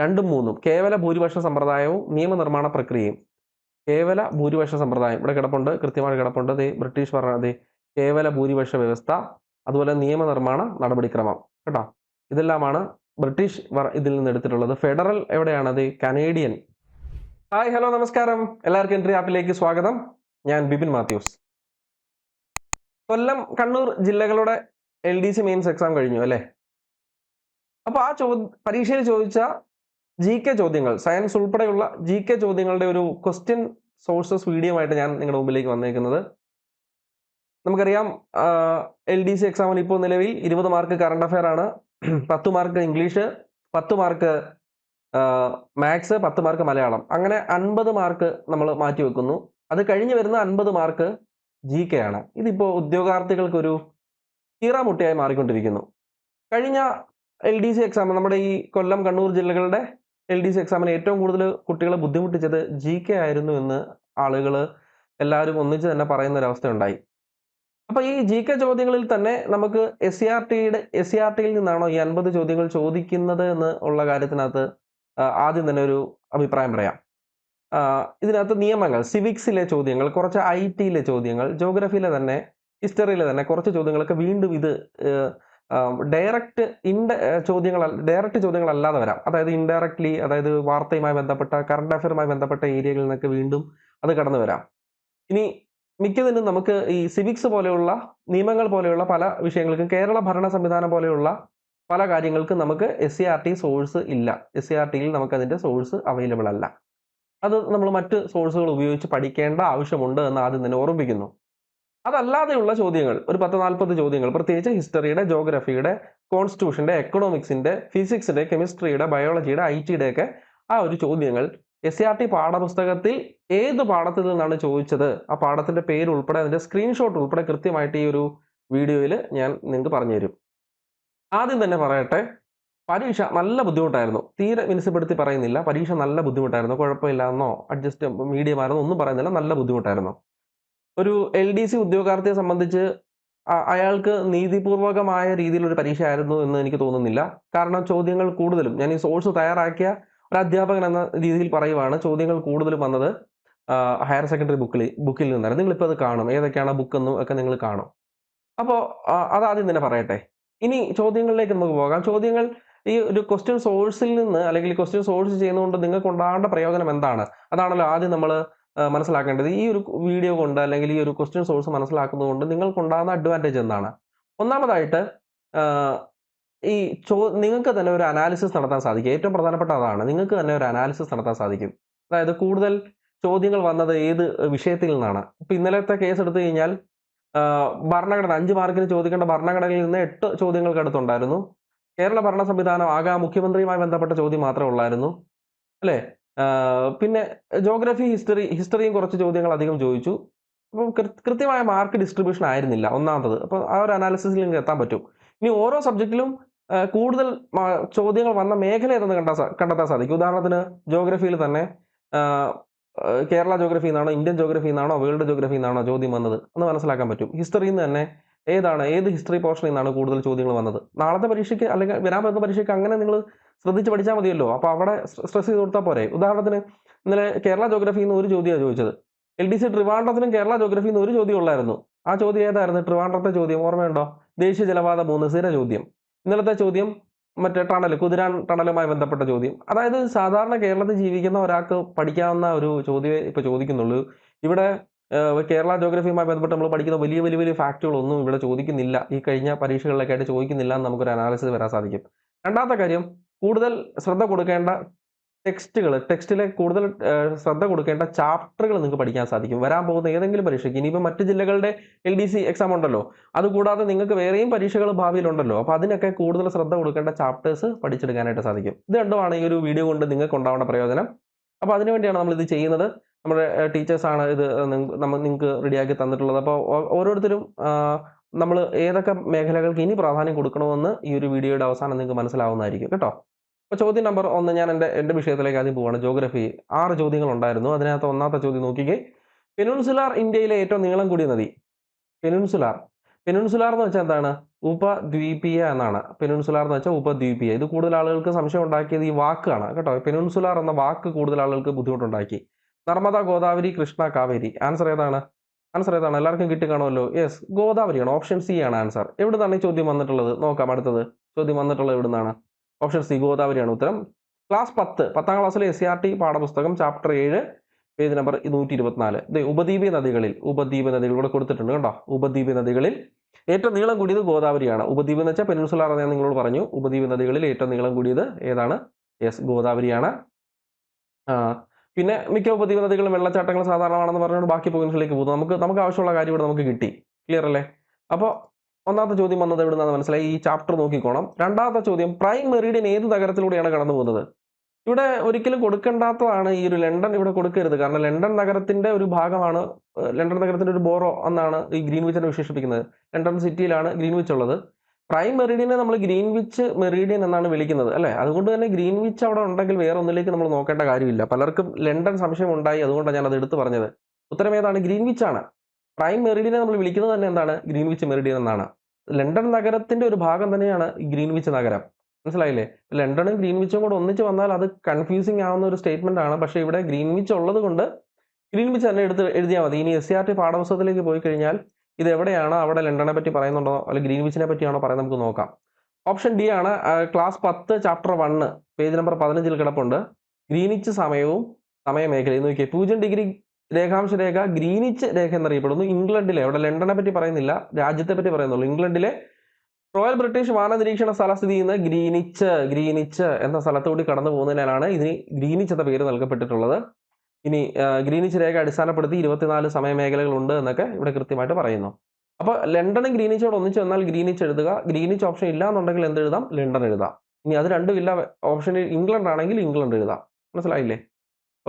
രണ്ടും മൂന്നും കേവല ഭൂരിപക്ഷ സമ്പ്രദായവും നിയമനിർമ്മാണ പ്രക്രിയയും. കേവല ഭൂരിപക്ഷ സമ്പ്രദായം ഇവിടെ കിടപ്പുണ്ട്, കൃത്യമായി കിടപ്പുണ്ട്. ബ്രിട്ടീഷ് ഭരണ കേവല ഭൂരിപക്ഷ വ്യവസ്ഥ, അതുപോലെ നിയമനിർമ്മാണ നടപടിക്രമം. കേട്ടോ, ഇതെല്ലാമാണ് ബ്രിട്ടീഷ് ഇതിൽ നിന്ന് എടുത്തിട്ടുള്ളത്. ഫെഡറൽ എവിടെയാണത്? കനേഡിയൻ. ഹായ്, ഹലോ, നമസ്കാരം. എല്ലാവർക്കും എൻട്രി ആപ്പിലേക്ക് സ്വാഗതം. ഞാൻ ബിപിൻ മാത്യൂസ്. കൊല്ലം, കണ്ണൂർ ജില്ലകളുടെ LDC മെയിൻസ് എക്സാം കഴിഞ്ഞു അല്ലേ? അപ്പൊ ആ പരീക്ഷയിൽ ചോദിച്ച GK ചോദ്യങ്ങൾ, സയൻസ് ഉൾപ്പെടെയുള്ള GK ചോദ്യങ്ങളുടെ ഒരു ക്വസ്റ്റ്യൻ സോഴ്സസ് വീഡിയോ ആയിട്ട് ഞാൻ നിങ്ങളുടെ മുമ്പിലേക്ക് വന്നേക്കുന്നത്. നമുക്കറിയാം, LDC എക്സാമിന് ഇപ്പോൾ നിലവിൽ 20 മാർക്ക് കറണ്ട് അഫയർ ആണ്, 10 mark English, 10 mark maths, 10 mark Malayalam. അങ്ങനെ 50 മാർക്ക് നമ്മൾ മാറ്റി വെക്കുന്നു. അത് കഴിഞ്ഞ് വരുന്ന 50 മാർക്ക് GK ആണ്. ഇതിപ്പോൾ ഉദ്യോഗാർത്ഥികൾക്ക് ഒരു കീറാമുട്ടിയായി മാറിക്കൊണ്ടിരിക്കുന്നു. കഴിഞ്ഞ LDC എക്സാം, നമ്മുടെ ഈ കൊല്ലം, കണ്ണൂർ ജില്ലകളുടെ LDC എക്സാമിന് ഏറ്റവും കൂടുതൽ കുട്ടികളെ ബുദ്ധിമുട്ടിച്ചത് GK ആയിരുന്നു എന്ന് ആളുകൾ എല്ലാവരും ഒന്നിച്ച് തന്നെ പറയുന്ന ഒരവസ്ഥ ഉണ്ടായി. അപ്പൊ ഈ GK ചോദ്യങ്ങളിൽ തന്നെ നമുക്ക് SCRT-യിൽ നിന്നാണോ ഈ 50 ചോദ്യങ്ങൾ ചോദിക്കുന്നത് എന്ന് ഉള്ള കാര്യത്തിനകത്ത് ആദ്യം തന്നെ ഒരു അഭിപ്രായം പറയാം. ഇതിനകത്ത് നിയമങ്ങൾ, സിവിക്സിലെ ചോദ്യങ്ങൾ, കുറച്ച് IT-യിലെ ചോദ്യങ്ങൾ, ജോഗ്രഫിയിലെ തന്നെ, ഹിസ്റ്ററിയിലെ തന്നെ കുറച്ച് ചോദ്യങ്ങളൊക്കെ വീണ്ടും ഇത് ഡയറക്റ്റ് ചോദ്യങ്ങളല്ലാതെ വരാം. അതായത് ഇൻഡയറക്ട്ലി, അതായത് വാർത്തയുമായി ബന്ധപ്പെട്ട, കറണ്ട് അഫയറുമായി ബന്ധപ്പെട്ട ഏരിയകളിൽ നിന്നൊക്കെ വീണ്ടും അത് കടന്നു വരാം. ഇനി മിക്കതിനും നമുക്ക് ഈ സിവിക്സ് പോലെയുള്ള, നിയമങ്ങൾ പോലെയുള്ള പല വിഷയങ്ങൾക്കും, കേരള ഭരണ സംവിധാനം പോലെയുള്ള പല കാര്യങ്ങൾക്കും നമുക്ക് SCRT സോഴ്സ് ഇല്ല. SCRT-യിൽ നമുക്ക് അതിന്റെ സോഴ്സ് അവൈലബിൾ അല്ല. അത് നമ്മൾ മറ്റ് സോഴ്സുകൾ ഉപയോഗിച്ച് പഠിക്കേണ്ട ആവശ്യമുണ്ട് എന്ന് ആദ്യം തന്നെ ഓർമ്മിപ്പിക്കുന്നു. അതല്ലാതെയുള്ള ചോദ്യങ്ങൾ, ഒരു 10-40 ചോദ്യങ്ങൾ, പ്രത്യേകിച്ച് ഹിസ്റ്ററിയുടെ, ജോഗ്രഫിയുടെ, കോൺസ്റ്റിറ്റ്യൂഷന്റെ, എക്കണോമിക്സിന്റെ, ഫിസിക്സിന്റെ, കെമിസ്ട്രിയുടെ, ബയോളജിയുടെ, IT-യുടെ ഒക്കെ ആ ഒരു ചോദ്യങ്ങൾ SCRT പാഠപുസ്തകത്തിൽ ഏത് പാഠത്തിൽ നിന്നാണ് ചോദിച്ചത്, ആ പാഠത്തിന്റെ പേര് ഉൾപ്പെടെ, അതിന്റെ സ്ക്രീൻഷോട്ട് ഉൾപ്പെടെ കൃത്യമായിട്ട് ഈ ഒരു വീഡിയോയിൽ ഞാൻ നിങ്ങൾക്ക് പറഞ്ഞു തരും. ആദ്യം തന്നെ പറയട്ടെ, പരീക്ഷ നല്ല ബുദ്ധിമുട്ടായിരുന്നു. തീരെ മിനുസപ്പെടുത്തി പറയുന്നില്ല, പരീക്ഷ നല്ല ബുദ്ധിമുട്ടായിരുന്നു. കുഴപ്പമില്ല എന്നോ അഡ്ജസ്റ്റ് മീഡിയം ആയിരുന്നോ ഒന്നും പറയുന്നില്ല, നല്ല ബുദ്ധിമുട്ടായിരുന്നു. ഒരു LDC ഉദ്യോഗാർത്ഥിയെ സംബന്ധിച്ച് അയാൾക്ക് നീതിപൂർവകമായ രീതിയിലൊരു പരീക്ഷ ആയിരുന്നു എന്ന് എനിക്ക് തോന്നുന്നില്ല. കാരണം ചോദ്യങ്ങൾ കൂടുതലും, ഞാൻ ഈ സോഴ്സ് തയ്യാറാക്കിയ ഒരു അധ്യാപകൻ എന്ന രീതിയിൽ പറയുവാണ്, ചോദ്യങ്ങൾ കൂടുതലും വന്നത് ഹയർ സെക്കൻഡറി ബുക്കിൽ നിന്നാണ്. നിങ്ങളിപ്പോൾ അത് കാണും, ഏതൊക്കെയാണ് ബുക്കെന്നും ഒക്കെ നിങ്ങൾ കാണും. അപ്പോൾ അതാദ്യം തന്നെ പറയട്ടെ. ഇനി ചോദ്യങ്ങളിലേക്ക് നമുക്ക് പോകാം. ചോദ്യങ്ങൾ ഈ ഒരു ക്വസ്റ്റ്യൻ സോഴ്സിൽ നിന്ന്, അല്ലെങ്കിൽ ക്വസ്റ്റ്യൻ സോഴ്സ് ചെയ്യുന്നതുകൊണ്ട് നിങ്ങൾക്ക് ഉണ്ടാകേണ്ട പ്രയോജനം എന്താണ്, അതാണല്ലോ ആദ്യം നമ്മൾ മനസ്സിലാക്കേണ്ടത്. ഈ ഒരു വീഡിയോ കൊണ്ട്, അല്ലെങ്കിൽ ഈ ഒരു ക്വസ്റ്റ്യൻ സോഴ്സ് മനസ്സിലാക്കുന്നത് കൊണ്ട് നിങ്ങൾക്കുണ്ടാകുന്ന അഡ്വാൻറ്റേജ് എന്താണ്? ഒന്നാമതായിട്ട് ഈ നിങ്ങൾക്ക് തന്നെ ഒരു അനാലിസിസ് നടത്താൻ സാധിക്കും. ഏറ്റവും പ്രധാനപ്പെട്ട അതാണ്, നിങ്ങൾക്ക് തന്നെ ഒരു അനാലിസിസ് നടത്താൻ സാധിക്കും. അതായത് കൂടുതൽ ചോദ്യങ്ങൾ വന്നത് ഏത് വിഷയത്തിൽ നിന്നാണ്. ഇപ്പൊ ഇന്നലത്തെ കേസ് എടുത്തു കഴിഞ്ഞാൽ ഭരണഘടന, 5 മാർക്കിന് ചോദിക്കേണ്ട ഭരണഘടനയിൽ നിന്ന് 8 ചോദ്യങ്ങൾക്ക് അടുത്തുണ്ടായിരുന്നു. കേരള ഭരണ സംവിധാനം ആകെ മുഖ്യമന്ത്രിയുമായി ബന്ധപ്പെട്ട ചോദ്യം മാത്രമേ ഉള്ളായിരുന്നു അല്ലേ? പിന്നെ ജോഗ്രഫി, ഹിസ്റ്ററിയും കുറച്ച് ചോദ്യങ്ങൾ അധികം ചോദിച്ചു. അപ്പം കൃത്യമായ മാർക്ക് ഡിസ്ട്രിബ്യൂഷൻ ആയിരുന്നില്ല ഒന്നാമത്തത്. അപ്പോൾ ആ ഒരു അനാലിസിസിൽ നിങ്ങൾക്ക് എത്താൻ പറ്റും. ഇനി ഓരോ സബ്ജക്റ്റിലും കൂടുതൽ ചോദ്യങ്ങൾ വന്ന മേഖല ഏതെന്ന് കണ്ടെത്താൻ സാധിക്കും. ഉദാഹരണത്തിന് ജോഗ്രഫിയിൽ തന്നെ കേരള ജോഗ്രഫി എന്നാണോ, ഇന്ത്യൻ ജോഗ്രഫി എന്നാണോ, വേൾഡ് ജോഗ്രഫി എന്നാണോ ചോദ്യം വന്നത് എന്ന് മനസ്സിലാക്കാൻ പറ്റും. ഹിസ്റ്ററിയിൽ നിന്ന് തന്നെ ഏത് ഹിസ്റ്ററി പോർഷനിൽ നിന്നാണ് കൂടുതൽ ചോദ്യങ്ങൾ വന്നത്. നാളത്തെ പരീക്ഷയ്ക്ക്, അല്ലെങ്കിൽ വരാൻ പറ്റുന്ന പരീക്ഷയ്ക്ക് അങ്ങനെ നിങ്ങൾ ശ്രദ്ധിച്ച് പഠിച്ചാൽ മതിയല്ലോ. അപ്പോൾ അവിടെ സ്ട്രെസ് ചെയ്ത് കൊടുത്താൽ പോരെ. ഉദാഹരണത്തിന് ഇന്നലെ കേരള ജോഗ്രഫിയിൽ നിന്ന് ഒരു ചോദ്യമാണ് ചോദിച്ചത്. LDC ട്രിവാൻഡ്രത്തിനും കേരള ജോഗ്രഫിയിൽ നിന്ന് ഒരു ചോദ്യം ഉള്ളായിരുന്നു. ആ ചോദ്യം ഏതായിരുന്നു? ട്രിവാൻഡ്രത്തെ ചോദ്യം ഓർമ്മയുണ്ടോ? ദേശീയ ജലപാത 3 സ്ഥിര ചോദ്യം. ഇന്നലത്തെ ചോദ്യം മറ്റേ കുതിരാൻ ടണലുമായി ബന്ധപ്പെട്ട ചോദ്യം. അതായത് സാധാരണ കേരളത്തിൽ ജീവിക്കുന്ന ഒരാൾക്ക് പഠിക്കാവുന്ന ഒരു ചോദ്യമേ ഇപ്പൊ ചോദിക്കുന്നുള്ളൂ. ഇവിടെ കേരള ജോഗ്രഫിയുമായി ബന്ധപ്പെട്ട് നമ്മൾ പഠിക്കുന്ന വലിയ ഫാക്റ്റുകളൊന്നും ഇവിടെ ചോദിക്കുന്നില്ല. ഈ കഴിഞ്ഞ പരീക്ഷകളിലൊക്കെ ആയിട്ട് ചോദിക്കുന്നില്ല എന്ന് നമുക്കൊരു അനാലിസിസ് വരാൻ സാധിക്കും. രണ്ടാമത്തെ കാര്യം, കൂടുതൽ ശ്രദ്ധ കൊടുക്കേണ്ട ടെക്സ്റ്റിലെ കൂടുതൽ ശ്രദ്ധ കൊടുക്കേണ്ട ചാപ്റ്ററുകൾ നിങ്ങൾക്ക് പഠിക്കാൻ സാധിക്കും. വരാൻ പോകുന്ന ഏതെങ്കിലും പരീക്ഷയ്ക്ക്, ഇനിയിപ്പോൾ മറ്റ് ജില്ലകളുടെ LDC എക്സാം ഉണ്ടല്ലോ, അതുകൂടാതെ നിങ്ങൾക്ക് വേറെയും പരീക്ഷകൾ ഭാവിയിലുണ്ടല്ലോ. അപ്പോൾ അതിനൊക്കെ കൂടുതൽ ശ്രദ്ധ കൊടുക്കേണ്ട ചാപ്റ്റേഴ്സ് പഠിച്ചെടുക്കാനായിട്ട് സാധിക്കും. ഇത് രണ്ടുമാണ് ഈ ഒരു വീഡിയോ കൊണ്ട് നിങ്ങൾക്ക് ഉണ്ടാവേണ്ട പ്രയോജനം. അപ്പോൾ അതിനുവേണ്ടിയാണ് നമ്മളിത് ചെയ്യുന്നത്. നമ്മുടെ ടീച്ചേഴ്സാണ് ഇത് നിങ്ങൾക്ക് റെഡിയാക്കി തന്നിട്ടുള്ളത്. അപ്പോൾ ഓരോരുത്തരും നമ്മൾ ഏതൊക്കെ മേഖലകൾക്ക് ഇനി പ്രാധാന്യം കൊടുക്കണമെന്ന് ഈ ഒരു വീഡിയോയുടെ അവസാനം നിങ്ങൾക്ക് മനസ്സിലാവുന്നതായിരിക്കും കേട്ടോ. അപ്പോൾ ചോദ്യം നമ്പർ 1, ഞാൻ എൻ്റെ വിഷയത്തിലേക്ക് ആദ്യം പോവാണ്. ജോഗ്രഫി 6 ചോദ്യങ്ങൾ ഉണ്ടായിരുന്നു. അതിനകത്ത് ഒന്നാമത്തെ ചോദ്യം നോക്കിക്കേ. പെനിൻസുലാർ ഇന്ത്യയിലെ ഏറ്റവും നീളം കൂടിയ നദി. പെനിൻസുലാർ പെനിൻസുലാർ എന്ന് വെച്ചാൽ എന്താണ്? ഉപദ്വീപീയ എന്നാണ്. പെനിൻസുലാർ എന്ന് വെച്ചാൽ ഉപദ്വീപീയ. ഇത് കൂടുതൽ ആളുകൾക്ക് സംശയം ഉണ്ടാക്കിയത് ഈ വാക്കാണ് കേട്ടോ. പെനിൻസുലാർ എന്ന വാക്ക് കൂടുതൽ ആളുകൾക്ക് ബുദ്ധിമുട്ടുണ്ടാക്കി. നർമ്മദ, ഗോദാവരി, കൃഷ്ണ, കാവേരി. ആൻസർ ഏതാണ്? ആൻസർ ഏതാണ്? എല്ലാവർക്കും കിട്ടിക്കാണുമല്ലോ. യെസ്, ഗോദാവരിയാണ്. ഓപ്ഷൻ സി ആണ് ആൻസർ. എവിടെ നിന്നാണ് ഈ ചോദ്യം വന്നിട്ടുള്ളത്? നോക്കാം. അടുത്തത് ചോദ്യം വന്നിട്ടുള്ളത് എവിടെ നിന്നാണ്? ഓപ്ഷൻ സി, ഗോദാവരിയാണ് ഉത്തരം. ക്ലാസ് 10, 10ാം ക്ലാസ്സിലെ SCRT പാഠപുസ്തകം ചാപ്റ്റർ 7 പേജ് നമ്പർ 124. ഉപദ്വീപീയ നദികളിൽ ഇവിടെ കൊടുത്തിട്ടുണ്ട് കേട്ടോ. ഉപദ്വീപീയ നദികളിൽ ഏറ്റവും നീളം കൂടിയത് ഗോദാവരിയാണ്. ഉപദ്വീപ് എന്ന് വെച്ചാൽ പെനിൻസുലാർ എന്ന് ഞാൻ നിങ്ങളോട് പറഞ്ഞു. ഉപദ്വീപ് നദികളിൽ ഏറ്റവും നീളം കൂടിയത് ഏതാണ്? യെസ്, ഗോദാവരിയാണ്. പിന്നെ മിക്ക ഉപദ്വീപ് നദികളും വെള്ളച്ചാട്ടങ്ങൾ സാധാരണമാണെന്ന് പറഞ്ഞുകൊണ്ട് ബാക്കി പോയിന്റ്സിലേക്ക് പോകുന്നു. നമുക്ക് ആവശ്യമുള്ള കാര്യം ഇവിടെ നമുക്ക് കിട്ടി. ക്ലിയർ അല്ലേ? അപ്പോൾ ഒന്നാമത്തെ ചോദ്യം വന്നത് എവിടെ നിന്നാണ് മനസ്സിലായി? ഈ ചാപ്റ്റർ നോക്കിക്കോണം. രണ്ടാമത്തെ ചോദ്യം, പ്രൈം മെറിഡിയൻ ഏത് നഗരത്തിലൂടെയാണ് കടന്നു പോകുന്നത്? ഇവിടെ ഒരിക്കലും കൊടുക്കേണ്ടാത്തതാണ് ഈ ഒരു ലണ്ടൻ. ഇവിടെ കൊടുക്കരുത്. കാരണം ലണ്ടൻ നഗരത്തിന്റെ ഒരു ഭാഗമാണ്, ലണ്ടൻ നഗരത്തിന്റെ ഒരു ബോറോ എന്നാണ് ഈ ഗ്രീൻവിച്ചിനെ വിശേഷിപ്പിക്കുന്നത്. ലണ്ടൻ സിറ്റിയിലാണ് ഗ്രീൻവിച്ച് ഉള്ളത്. പ്രൈം മെറിഡിയനെ നമ്മൾ ഗ്രീൻവിച്ച് മെറിഡിയൻ എന്നാണ് വിളിക്കുന്നത് അല്ലേ? അതുകൊണ്ട് തന്നെ ഗ്രീൻവിച്ച് അവിടെ ഉണ്ടെങ്കിൽ വേറെ ഒന്നിലേക്ക് നമ്മൾ നോക്കേണ്ട കാര്യമില്ല. പലർക്കും ലണ്ടൻ സംശയം ഉണ്ടായി, അതുകൊണ്ടാണ് ഞാൻ അത് എടുത്തു പറഞ്ഞത്. ഉത്തരം ഏതാണ്? ഗ്രീൻവിച്ച് ആണ്. പ്രൈം മെറിഡിയനെ നമ്മൾ വിളിക്കുന്നത് തന്നെ എന്താണ്? ഗ്രീൻവിച്ച് മെറിഡിയൻ എന്നാണ്. ലണ്ടൻ നഗരത്തിന്റെ ഒരു ഭാഗം തന്നെയാണ് ഈ ഗ്രീൻവിച്ച് നഗരം. മനസ്സിലായില്ലേ? ലണ്ടനും ഗ്രീൻവിച്ചും കൂടെ ഒന്നിച്ച് വന്നാൽ അത് കൺഫ്യൂസിങ് ആവുന്ന ഒരു സ്റ്റേറ്റ്മെന്റ് ആണ്. പക്ഷേ ഇവിടെ ഗ്രീൻവിച്ച് ഉള്ളത് കൊണ്ട് ഗ്രീൻവിച്ച് തന്നെ എഴുതിയാൽ മതി. ഇനി SCRT പാഠപുസ്തകത്തിലേക്ക് പോയി കഴിഞ്ഞാൽ ഇത് എവിടെയാണ്, അവിടെ ലണ്ടനെ പറ്റി പറയുന്നുണ്ടോ അല്ലെങ്കിൽ ഗ്രീൻവിച്ചിനെ പറ്റിയാണോ പറയുന്നത്, നമുക്ക് നോക്കാം. ഓപ്ഷൻ ഡി ആണ്. ക്ലാസ് 10 ചാപ്റ്റർ 1 പേജ് നമ്പർ 15 കിടപ്പുണ്ട്. ഗ്രീനിച്ച് സമയവും സമയമേഖലയും. നോക്കിയേ, 0 ഡിഗ്രി രേഖാംശ രേഖ ഗ്രീനിച്ച് രേഖ എന്നറിയപ്പെടുന്നു. ഇംഗ്ലണ്ടിലെ, അവിടെ ലണ്ടനെ പറ്റി പറയുന്നില്ല, രാജ്യത്തെ പറ്റി പറയുന്നുള്ളൂ. ഇംഗ്ലണ്ടിലെ റോയൽ ബ്രിട്ടീഷ് വാന നിരീക്ഷണ സ്ഥലം സ്ഥിതി ചെയ്യുന്ന ഗ്രീനിച്ച് എന്ന സ്ഥലത്തുകൂടി കടന്നു പോകുന്നതിനാലാണ് ഇതിന് ഗ്രീനിച്ച് എന്ന പേര് നൽകപ്പെട്ടിട്ടുള്ളത്. ഇനി ഗ്രീനിച്ച് രേഖ അടിസ്ഥാനപ്പെടുത്തി 24 സമയമേഖലകൾ ഉണ്ട് എന്നൊക്കെ ഇവിടെ കൃത്യമായിട്ട് പറയുന്നു. അപ്പോൾ ലണ്ടനും ഗ്രീനിച്ചോട് ഒന്നിച്ച് വന്നാൽ ഗ്രീനിച്ച് എഴുതുക. ഗ്രീനിച്ച് ഓപ്ഷൻ ഇല്ല എന്നുണ്ടെങ്കിൽ എന്ത് എഴുതാം? ലണ്ടൻ എഴുതാം. ഇനി അത് രണ്ടും ഇല്ല, ഓപ്ഷനിൽ ഇംഗ്ലണ്ട് ആണെങ്കിൽ ഇംഗ്ലണ്ട് എഴുതാം. മനസ്സിലായില്ലേ?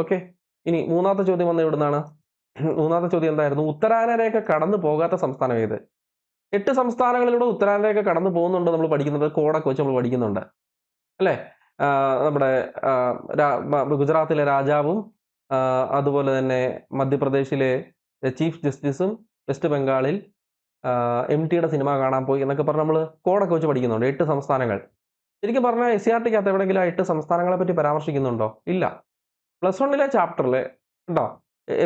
ഓക്കെ. ഇനി മൂന്നാമത്തെ ചോദ്യം വന്ന എവിടുന്നാണ്? മൂന്നാമത്തെ ചോദ്യം എന്തായിരുന്നു? ഉത്തരായന രേഖ കടന്നു പോകാത്ത സംസ്ഥാനം ഏത്? 8 സംസ്ഥാനങ്ങളിലൂടെ ഉത്തരായന രേഖ കടന്നു പോകുന്നുണ്ട്. നമ്മൾ പഠിക്കുന്നത് കോഡൊക്കെ വെച്ച് നമ്മൾ പഠിക്കുന്നുണ്ട് അല്ലേ? നമ്മുടെ ഗുജറാത്തിലെ രാജാവും അതുപോലെ തന്നെ മധ്യപ്രദേശിലെ ചീഫ് ജസ്റ്റിസും വെസ്റ്റ് ബംഗാളിൽ MTയുടെ സിനിമ കാണാൻ പോയി എന്നൊക്കെ പറഞ്ഞ് നമ്മൾ കോഡൊക്കെ വെച്ച് പഠിക്കുന്നുണ്ട്. 8 സംസ്ഥാനങ്ങൾ. ശരിക്കും പറഞ്ഞാൽ SCRTക്കകത്ത് എവിടെയെങ്കിലും ആ 8 സംസ്ഥാനങ്ങളെ പറ്റി പരാമർശിക്കുന്നുണ്ടോ? ഇല്ല. +1 ചാപ്റ്ററിൽ ഉണ്ടോ?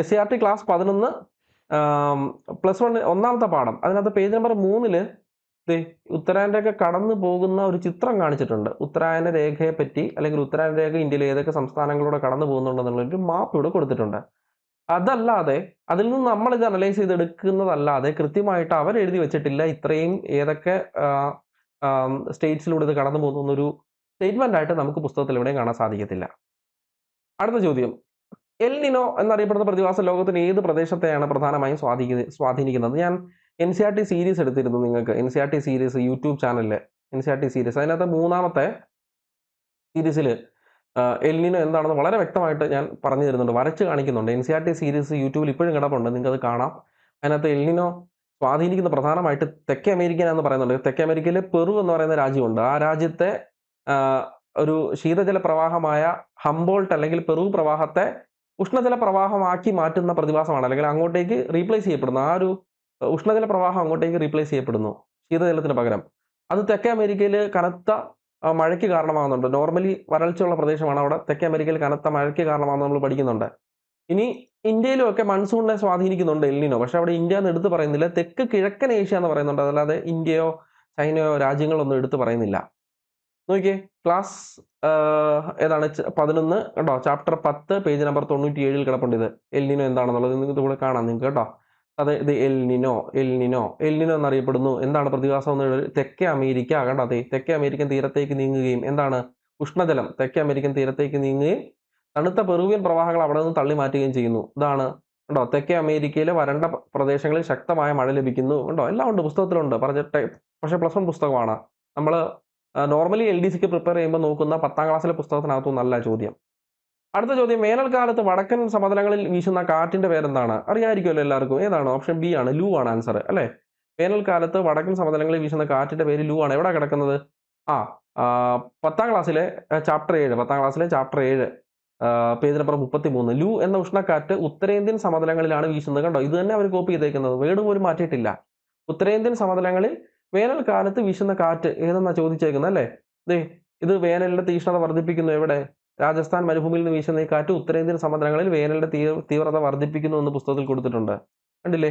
SCRT ക്ലാസ് 11 +1 ഒന്നാമത്തെ പാഠം, അതിനകത്ത് പേജ് നമ്പർ 3 ഉത്തരായന രേഖ കടന്നു പോകുന്ന ഒരു ചിത്രം കാണിച്ചിട്ടുണ്ട്. ഉത്തരായന രേഖയെ പറ്റി, അല്ലെങ്കിൽ ഉത്തരായന രേഖ ഇന്ത്യയിലെ ഏതൊക്കെ സംസ്ഥാനങ്ങളിലൂടെ കടന്നു പോകുന്നുണ്ടെന്നുള്ളൊരു മാപ്പ് ഇവിടെ കൊടുത്തിട്ടുണ്ട്. അതല്ലാതെ അതിൽ നിന്ന് നമ്മൾ ഇത് അനലൈസ് ചെയ്തെടുക്കുന്നതല്ലാതെ കൃത്യമായിട്ട് അവർ എഴുതി വെച്ചിട്ടില്ല ഇത്രയും ഏതൊക്കെ സ്റ്റേറ്റ്സിലൂടെ ഇത് കടന്നു പോകുന്നു എന്നൊരു സ്റ്റേറ്റ്മെന്റ് ആയിട്ട് നമുക്ക് പുസ്തകത്തിൽ എവിടെയും കാണാൻ സാധിക്കത്തില്ല. അടുത്ത ചോദ്യം, എൽ നിനോ എന്നറിയപ്പെടുന്ന പ്രതിഭാസം ലോകത്തിന് ഏത് പ്രദേശത്തെയാണ് പ്രധാനമായും സ്വാധീനിക്കുന്നത്? ഞാൻ NCERT സീരീസ് എടുത്തിരുന്നു നിങ്ങൾക്ക്. NCERT സീരീസ് യൂട്യൂബ് ചാനലിൽ NCERT സീരീസ്, അതിനകത്ത് മൂന്നാമത്തെ സീരീസിൽ എൽ നിനോ എന്താണെന്ന് വളരെ വ്യക്തമായിട്ട് ഞാൻ പറഞ്ഞു തരുന്നുണ്ട്, വരച്ച് കാണിക്കുന്നുണ്ട്. NCERT സീരീസ് യൂട്യൂബിൽ ഇപ്പോഴും കിടപ്പുണ്ട്, നിങ്ങൾക്ക് അത് കാണാം. അതിനകത്ത് എൽ നിനോ സ്വാധീനിക്കുന്ന പ്രധാനമായിട്ട് തെക്കേ അമേരിക്കൻ എന്ന് പറയുന്നുണ്ട്. തെക്കേ അമേരിക്കയിലെ പെറു എന്ന് പറയുന്ന രാജ്യമുണ്ട്. ആ രാജ്യത്തെ ഒരു ശീതജല പ്രവാഹമായ ഹംബോൾട്ട് അല്ലെങ്കിൽ പെറു പ്രവാഹത്തെ ഉഷ്ണജല പ്രവാഹമാക്കി മാറ്റുന്ന പ്രതിഭാസമാണ്, അല്ലെങ്കിൽ അങ്ങോട്ടേക്ക് റീപ്ലേസ് ചെയ്യപ്പെടുന്നു. ആ ഒരു ഉഷ്ണജല പ്രവാഹം അങ്ങോട്ടേക്ക് റീപ്ലേസ് ചെയ്യപ്പെടുന്നു ശീതജലത്തിന് പകരം. അത് തെക്കേ അമേരിക്കയിൽ കനത്ത മഴയ്ക്ക് കാരണമാകുന്നുണ്ട്. നോർമലി വരൾച്ചയുള്ള പ്രദേശമാണ് അവിടെ. തെക്കേ അമേരിക്കയിൽ കനത്ത മഴയ്ക്ക് കാരണമാകുന്നത് നമ്മൾ പഠിക്കുന്നുണ്ട്. ഇനി ഇന്ത്യയിലും ഒക്കെ മൺസൂണിനെ സ്വാധീനിക്കുന്നുണ്ട് എൽ നിനോ. പക്ഷെ അവിടെ ഇന്ത്യ എന്ന് എടുത്ത് പറയുന്നില്ല. തെക്ക് കിഴക്കൻ ഏഷ്യ എന്ന് പറയുന്നുണ്ട്, അതല്ലാതെ ഇന്ത്യയോ ചൈനയോ രാജ്യങ്ങളൊന്നും എടുത്ത് പറയുന്നില്ല. നോക്കിയേ, ക്ലാസ് ഏതാണ് 11 കേട്ടോ, ചാപ്റ്റർ 10 പേജ് നമ്പർ 97 കിടപ്പുണ്ട്. ഇത് എൽ നിനോ എന്താണെന്നുള്ളത് നിങ്ങൾക്ക് ഇവിടെ കാണാം നിങ്ങൾക്ക് കേട്ടോ. അത് ഇത് എൽ നിനോ എന്നറിയപ്പെടുന്നു. എന്താണ് പ്രതിഭാസം എന്ന്? തെക്കേ അമേരിക്ക കേട്ടോ. അതെ, തെക്കേ അമേരിക്കൻ തീരത്തേക്ക് നീങ്ങുകയും എന്താണ്? ഉഷ്ണജലം തെക്കേ അമേരിക്കൻ തീരത്തേക്ക് നീങ്ങുകയും തണുത്ത പെറുവിയൻ പ്രവാഹങ്ങൾ അവിടെ നിന്ന് തള്ളി മാറ്റുകയും ചെയ്യുന്നു. ഇതാണ് കേട്ടോ. തെക്കേ അമേരിക്കയിലെ വരണ്ട പ്രദേശങ്ങളിൽ ശക്തമായ മഴ ലഭിക്കുന്നു കേട്ടോ. എല്ലാം ഉണ്ട്, പുസ്തകത്തിലുണ്ട് പറഞ്ഞിട്ട്. പക്ഷേ +1 പുസ്തകമാണ്. നമ്മൾ നോർമലി LDCക്ക് പ്രിപ്പയർ ചെയ്യുമ്പോൾ നോക്കുന്ന 10ാം ക്ലാസ്സിലെ പുസ്തകത്തിനകത്തൊന്നും നല്ല ചോദ്യം. അടുത്ത ചോദ്യം, വേനൽക്കാലത്ത് വടക്കൻ സമതലങ്ങളിൽ വീശുന്ന കാറ്റിന്റെ പേരെന്താണ്? അറിയാമായിരിക്കുമല്ലോ എല്ലാവർക്കും. ഏതാണ്? ഓപ്ഷൻ ബി ആണ്, ലൂ ആണ് ആൻസർ അല്ലേ? വേനൽക്കാലത്ത് വടക്കൻ സമതലങ്ങളിൽ വീശുന്ന കാറ്റിന്റെ പേര് ലൂ ആണ്. എവിടെ കിടക്കുന്നത്? 10ാം ക്ലാസ്സിലെ ചാപ്റ്റർ 7 പേജ് നമ്പർ 33. ലൂ എന്ന ഉഷ്ണക്കാറ്റ് ഉത്തരേന്ത്യൻ സമതലങ്ങളിലാണ് വീശുന്നത്. കണ്ടോ, ഇത് തന്നെ അവർ കോപ്പി ചെയ്തേക്കുന്നത്, വേർഡ് പോലും മാറ്റിയിട്ടില്ല. ഉത്തരേന്ത്യൻ സമതലങ്ങളിൽ വേനൽക്കാലത്ത് വീശുന്ന കാറ്റ് ഏതെന്നാ ചോദിച്ചേക്കുന്നത് അല്ലേ? ദേ ഇത് വേനലിന്റെ തീക്ഷ്ണത വർദ്ധിപ്പിക്കുന്നു. എവിടെ? രാജസ്ഥാൻ മരുഭൂമിയിൽ നിന്ന് വീശുന്ന ഈ കാറ്റ് ഉത്തരേന്ത്യൻ സമതലങ്ങളിൽ വേനലിന്റെ തീവ്രത വർദ്ധിപ്പിക്കുന്നു എന്ന് പുസ്തകത്തിൽ കൊടുത്തിട്ടുണ്ട്. കണ്ടില്ലേ?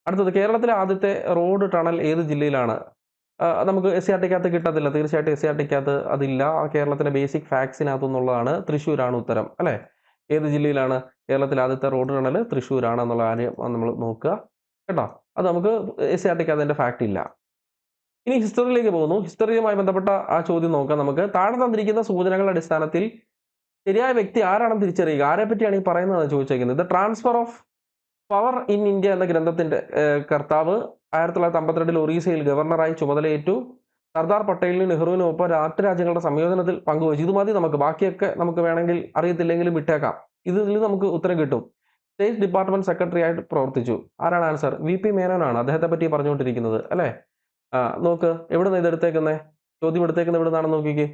അടുത്തത് കേരളത്തിലെ ആദ്യത്തെ റോഡ് ടണൽ ഏത് ജില്ലയിലാണ്? നമുക്ക് എസ്.സി.ആർ.ടിക്കകത്ത് കിട്ടത്തില്ല. തീർച്ചയായിട്ടും എസ്.സി.ആർ.ടിക്കകത്ത് അതില്ല. കേരളത്തിലെ ബേസിക് ഫാക്ട്സിനകത്തു നിന്നുള്ളതാണ്. തൃശ്ശൂരാണ് ഉത്തരം അല്ലേ? ഏത് ജില്ലയിലാണ് കേരളത്തിലെ ആദ്യത്തെ റോഡ് ടണൽ? തൃശ്ശൂരാണ് എന്നുള്ള കാര്യം നമ്മൾ നോക്കുക കേട്ടോ. അത് നമുക്ക് എസ്.സി.ആർ.ടിക്കകത്ത് അതിന്റെ ഫാക്ട് ഇല്ല. ഇനി ഹിസ്റ്ററിയിലേക്ക് പോകുന്നു. ഹിസ്റ്ററിയുമായി ബന്ധപ്പെട്ട ആ ചോദ്യം നോക്കാം നമുക്ക്. താഴെ തന്നിരിക്കുന്ന സൂചനകളുടെ അടിസ്ഥാനത്തിൽ ശരിയായ വ്യക്തി ആരാണെന്ന് തിരിച്ചറിയുക. ആരെ പറ്റിയാണ് ഈ പറയുന്നത് ചോദിച്ചേക്കുന്നത്. The transfer of power in India എന്ന ഗ്രന്ഥത്തിന്റെ കർത്താവ് 1952 ഒറീസയിൽ ഗവർണറായി ചുമതലയേറ്റു. സർദാർ പട്ടേലിനും നെഹ്റുവിനും ഒപ്പം നാട്ടുരാജ്യങ്ങളുടെ സംയോജനത്തിൽ പങ്കുവച്ചു. ഇത് മതി നമുക്ക്. ബാക്കിയൊക്കെ നമുക്ക് വേണമെങ്കിൽ അറിയത്തില്ലെങ്കിലും വിട്ടേക്കാം. ഇതിൽ നമുക്ക് ഉത്തരം കിട്ടും. സ്റ്റേറ്റ് ഡിപ്പാർട്ട്മെന്റ് സെക്രട്ടറി ആയിട്ട് പ്രവർത്തിച്ചു. ആരാണ് ആൻസർ? വി.പി. മേനോനാണ്. അദ്ദേഹത്തെ പറ്റി പറഞ്ഞുകൊണ്ടിരിക്കുന്നത് അല്ലേ? നോക്ക് എവിടുന്ന് ഇത് എടുത്തേക്കുന്നത്? ചോദ്യം എടുത്തേക്കുന്നത് എവിടെ നിന്നാണെന്ന് നോക്കിക്കേ.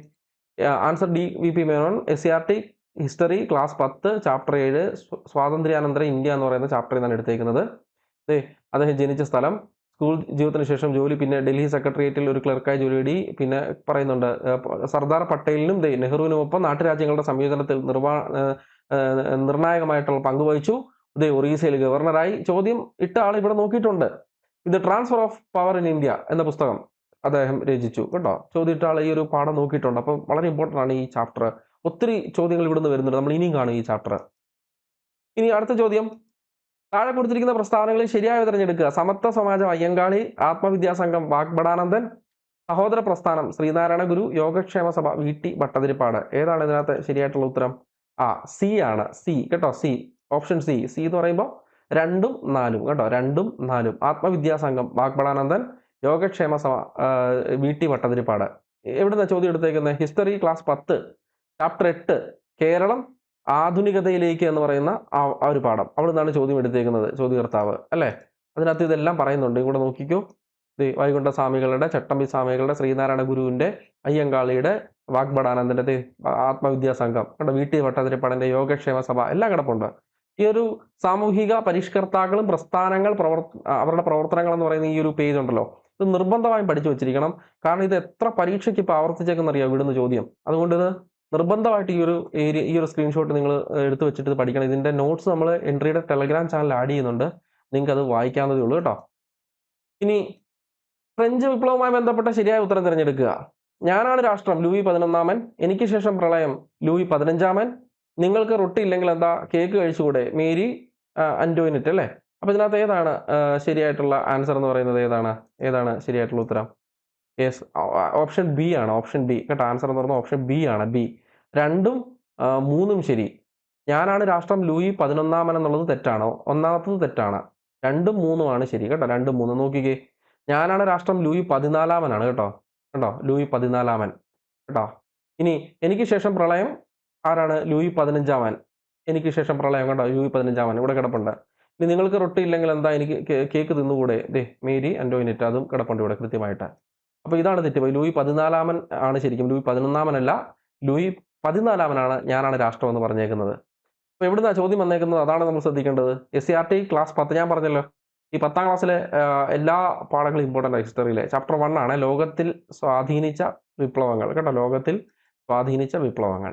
Answer D, VP. Menon. SCRT history class 10 chapter 7 സ്വാതന്ത്ര്യാനന്തര ഇന്ത്യ എന്ന് പറയുന്ന ചാപ്റ്ററിൽ നിന്നാണ് എടുത്തേക്കുന്നത്. അദ്ദേഹം ജനിച്ച സ്ഥലം, സ്കൂൾ ജീവിതത്തിന് ശേഷം ജോലി, പിന്നെ ഡൽഹി സെക്രട്ടേറിയറ്റിൽ ഒരു ക്ലർക്കായി ജോലി നേടി. പിന്നെ പറയുന്നുണ്ട് സർദാർ പട്ടേലിനും നെഹ്റുവിനും ഒപ്പം നാട്ടുരാജ്യങ്ങളുടെ സംയോജനത്തിൽ നിർണായകമായിട്ടുള്ള പങ്കുവഹിച്ചു. ഒറീസയിൽ ഗവർണറായി. ചോദ്യം ഇട്ട ആൾ ഇവിടെ നോക്കിയിട്ടുണ്ട്. ഇത് transfer of power in India എന്ന പുസ്തകം അദ്ദേഹം രചിച്ചു കേട്ടോ. ചോദ്യം ഇട്ട ആൾ ഈ ഒരു പാഠം നോക്കിയിട്ടുണ്ട്. അപ്പം വളരെ ഇമ്പോർട്ടൻ്റ് ആണ് ഈ ചാപ്റ്റർ. ഒത്തിരി ചോദ്യങ്ങൾ ഇവിടുന്ന് വരുന്നുണ്ട്. നമ്മൾ ഇനിയും കാണും ഈ ചാപ്റ്റർ. ഇനി അടുത്ത ചോദ്യം, താഴെ കൊടുത്തിരിക്കുന്ന പ്രസ്താവനകളിൽ ശരിയായ തിരഞ്ഞെടുക്കുക. സമത്വ സമാജം അയ്യങ്കാളി, ആത്മവിദ്യാസംഘം വാഗ്ബടാനന്ദൻ, സഹോദര പ്രസ്ഥാനം ശ്രീനാരായണ ഗുരു, യോഗക്ഷേമ സഭ വി.ടി. ഭട്ടതിരിപ്പാട്. ഏതാണ് ഇതിനകത്ത് ശരിയായിട്ടുള്ള ഉത്തരം? സി ആണ്. സി കേട്ടോ. C, option C. സി എന്ന് പറയുമ്പോൾ 2ഉം 4ഉം കേട്ടോ. 2ഉം 4ഉം. ആത്മവിദ്യാസംഘം വാഗ്ബടാനന്ദൻ, യോഗക്ഷേമ സഭ വി.ടി. ഭട്ടതിരിപ്പാട്. എവിടുന്ന ചോദ്യം എടുത്തേക്കുന്നത്? ഹിസ്റ്ററി ക്ലാസ് 10 ചാപ്റ്റർ 8 കേരളം ആധുനികതയിലേക്ക് എന്ന് പറയുന്ന ആ ഒരു പാഠം. അവിടെ നിന്നാണ് ചോദ്യം എടുത്തേക്കുന്നത് ചോദ്യകർത്താവ് അല്ലേ? അതിനകത്ത് ഇതെല്ലാം പറയുന്നുണ്ട്. ഇവിടെ നോക്കിക്കോ. വൈകുണ്ഠ സ്വാമികളുടെ, ചട്ടമ്പി സ്വാമികളുടെ, ശ്രീനാരായണ ഗുരുവിന്റെ, അയ്യങ്കാളിയുടെ, വാഗ്ബടാനന്ദന്റെ, ആത്മവിദ്യാസംഘം കേട്ടോ, വി.ടി. ഭട്ടതിരിപ്പാടിന്റെ, യോഗക്ഷേമ സഭ എല്ലാം കിടപ്പുണ്ട്. ഈ ഒരു സാമൂഹിക പരിഷ്കർത്താക്കളും പ്രസ്ഥാനങ്ങൾ അവരുടെ പ്രവർത്തനങ്ങൾ എന്ന് പറയുന്ന ഈ ഒരു പേജ് ഉണ്ടല്ലോ, ഇത് നിർബന്ധമായും പഠിച്ചു വെച്ചിരിക്കണം. കാരണം ഇത് എത്ര പരീക്ഷയ്ക്ക് ഇപ്പോൾ ആവർത്തിച്ചേക്കെന്നറിയാം ഇവിടുന്ന് ചോദ്യം. അതുകൊണ്ട് ഇത് നിർബന്ധമായിട്ട് ഈ ഒരു സ്ക്രീൻഷോട്ട് നിങ്ങൾ എടുത്തു വെച്ചിട്ട് ഇത് പഠിക്കണം. ഇതിന്റെ നോട്ട്സ് നമ്മൾ എൻട്രിയുടെ ടെലഗ്രാം ചാനൽ ആഡ് ചെയ്യുന്നുണ്ട്. നിങ്ങൾക്ക് അത് വായിക്കാവുന്നതേ ഉള്ളൂ കേട്ടോ. ഇനി ഫ്രഞ്ച് വിപ്ലവവുമായി ബന്ധപ്പെട്ട ശരിയായ ഉത്തരം തിരഞ്ഞെടുക്കുക. ഞാനാണ് രാഷ്ട്രം ലൂയി 11-ാമൻ, എനിക്ക് ശേഷം പ്രളയം ലൂയി 15-ാമൻ, നിങ്ങൾക്ക് റൊട്ടി ഇല്ലെങ്കിൽ എന്താ കേക്ക് കഴിച്ചുകൂടെ മേരി അന്റോയിനറ്റ് അല്ലേ? അപ്പൊ ഇതിനകത്ത് ഏതാണ് ശരിയായിട്ടുള്ള ആൻസർ എന്ന് പറയുന്നത്? ഏതാണ് ശരിയായിട്ടുള്ള ഉത്തരം? യെസ്, ഓപ്ഷൻ ബി ആണ്. ഓപ്ഷൻ ബി കേട്ടോ. ആൻസർ എന്ന് പറയുന്നത് ഓപ്ഷൻ ബി ആണ്. ബി. 2ഉം 3ഉം ശരി. ഞാനാണ് രാഷ്ട്രം ലൂയി 11-ാമൻ എന്നുള്ളത് തെറ്റാണോ? ഒന്നാമത്തത് തെറ്റാണ്. 2ഉം 3ഉം ആണ് ശരി കേട്ടോ. 2ഉം 3ഉം നോക്കിക്കേ. ഞാനാണ് രാഷ്ട്രം ലൂയി 14-ാമനാണ് കേട്ടോ. ലൂയി 14-ാമൻ കേട്ടോ. ഇനി എനിക്ക് ശേഷം പ്രളയം ആരാണ്? ലൂയി 15-ാമൻ. എനിക്ക് ശേഷം പ്രളയം കേട്ടോ. ലൂയി 15-ാമൻ ഇവിടെ കിടപ്പുണ്ട്. ഇനി നിങ്ങൾക്ക് റൊട്ടി ഇല്ലെങ്കിൽ എന്താ എനിക്ക് കേക്ക് തിന്നുകൂടെ? മേരി അന്റോയിനറ്റ്, അതും കിടപ്പുണ്ട് ഇവിടെ കൃത്യമായിട്ട്. അപ്പൊ ഇതാണ് തെറ്റ്. ലൂയി 14-ാമൻ ആണ് ശരിക്കും. ലൂയി 11-ാമനല്ല, ലൂയി 14-ാമനാണ് ഞാനാണ് രാഷ്ട്രം എന്ന് പറഞ്ഞേക്കുന്നത്. അപ്പൊ എവിടുന്നാ ചോദ്യം വന്നേക്കുന്നത്? അതാണ് നമ്മൾ ശ്രദ്ധിക്കേണ്ടത്. എസ്.സി.ആർ.ടി ക്ലാസ് 10 ഞാൻ പറഞ്ഞല്ലോ. ഈ 10ാം ക്ലാസ്സിലെ എല്ലാ പാഠങ്ങളും ഇമ്പോർട്ടൻ്റ് ആണ്. ഹിസ്റ്ററിയിലെ ചാപ്റ്റർ 1 ആണ്. ലോകത്തിൽ സ്വാധീനിച്ച വിപ്ലവങ്ങൾ കേട്ടോ. ലോകത്തിൽ സ്വാധീനിച്ച വിപ്ലവങ്ങൾ.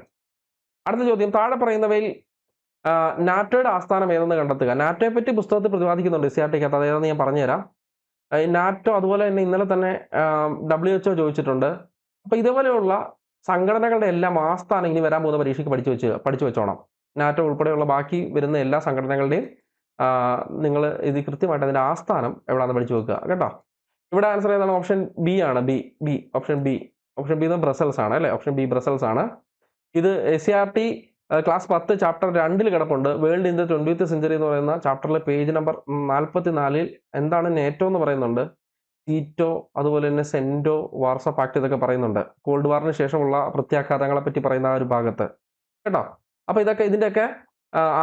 അടുത്ത ചോദ്യം, താഴെ പറയുന്നവയിൽ നാറ്റോയുടെ ആസ്ഥാനം ഏതെന്ന് കണ്ടെത്തുക. നാറ്റോയെ പറ്റി പുസ്തകത്തിൽ പ്രതിപാദിക്കുന്നുണ്ട് എസ്.സി.ആർ.ടിക്കകത്ത്. അതേതെന്ന് ഞാൻ പറഞ്ഞുതരാം. നാറ്റോ അതുപോലെ തന്നെ ഇന്നലെ തന്നെ WHO ചോദിച്ചിട്ടുണ്ട്. അപ്പൊ ഇതേപോലെയുള്ള സംഘടനകളുടെ എല്ലാം ആസ്ഥാനം ഇനി വരാൻ പോകുന്ന പരീക്ഷയ്ക്ക് പഠിച്ചു വെച്ചോണം. നാറ്റോ ഉൾപ്പെടെയുള്ള ബാക്കി വരുന്ന എല്ലാ സംഘടനകളുടെയും നിങ്ങൾ ഇത് കൃത്യമായിട്ട് അതിന്റെ ആസ്ഥാനം എവിടെയാണെന്ന് പഠിച്ചു വെക്കുക കേട്ടോ. ഇവിടെ ആൻസർ ഏതാണ്? ഓപ്ഷൻ ബി ആണ്. B option B. Option B Brussels ആണ് അല്ലെ? ഓപ്ഷൻ ബി ബ്രസൽസ് ആണ്. ഇത് എസ്.സി.ആർ.ടി ക്ലാസ് 10 ചാപ്റ്റർ 2 കിടപ്പുണ്ട്. World in the 20th century എന്ന് പറയുന്ന ചാപ്റ്ററിലെ പേജ് നമ്പർ 44 എന്താണ് നേറ്റോ എന്ന് പറയുന്നുണ്ട്. സീറ്റോ, അതുപോലെ തന്നെ സെന്റോ, വാർസോ പാക്ട് ഇതൊക്കെ പറയുന്നുണ്ട്. കോൾഡ് വാറിന് ശേഷമുള്ള പ്രത്യാഘാതങ്ങളെ പറ്റി പറയുന്ന ആ ഒരു ഭാഗത്ത് കേട്ടോ. അപ്പൊ ഇതിന്റെയൊക്കെ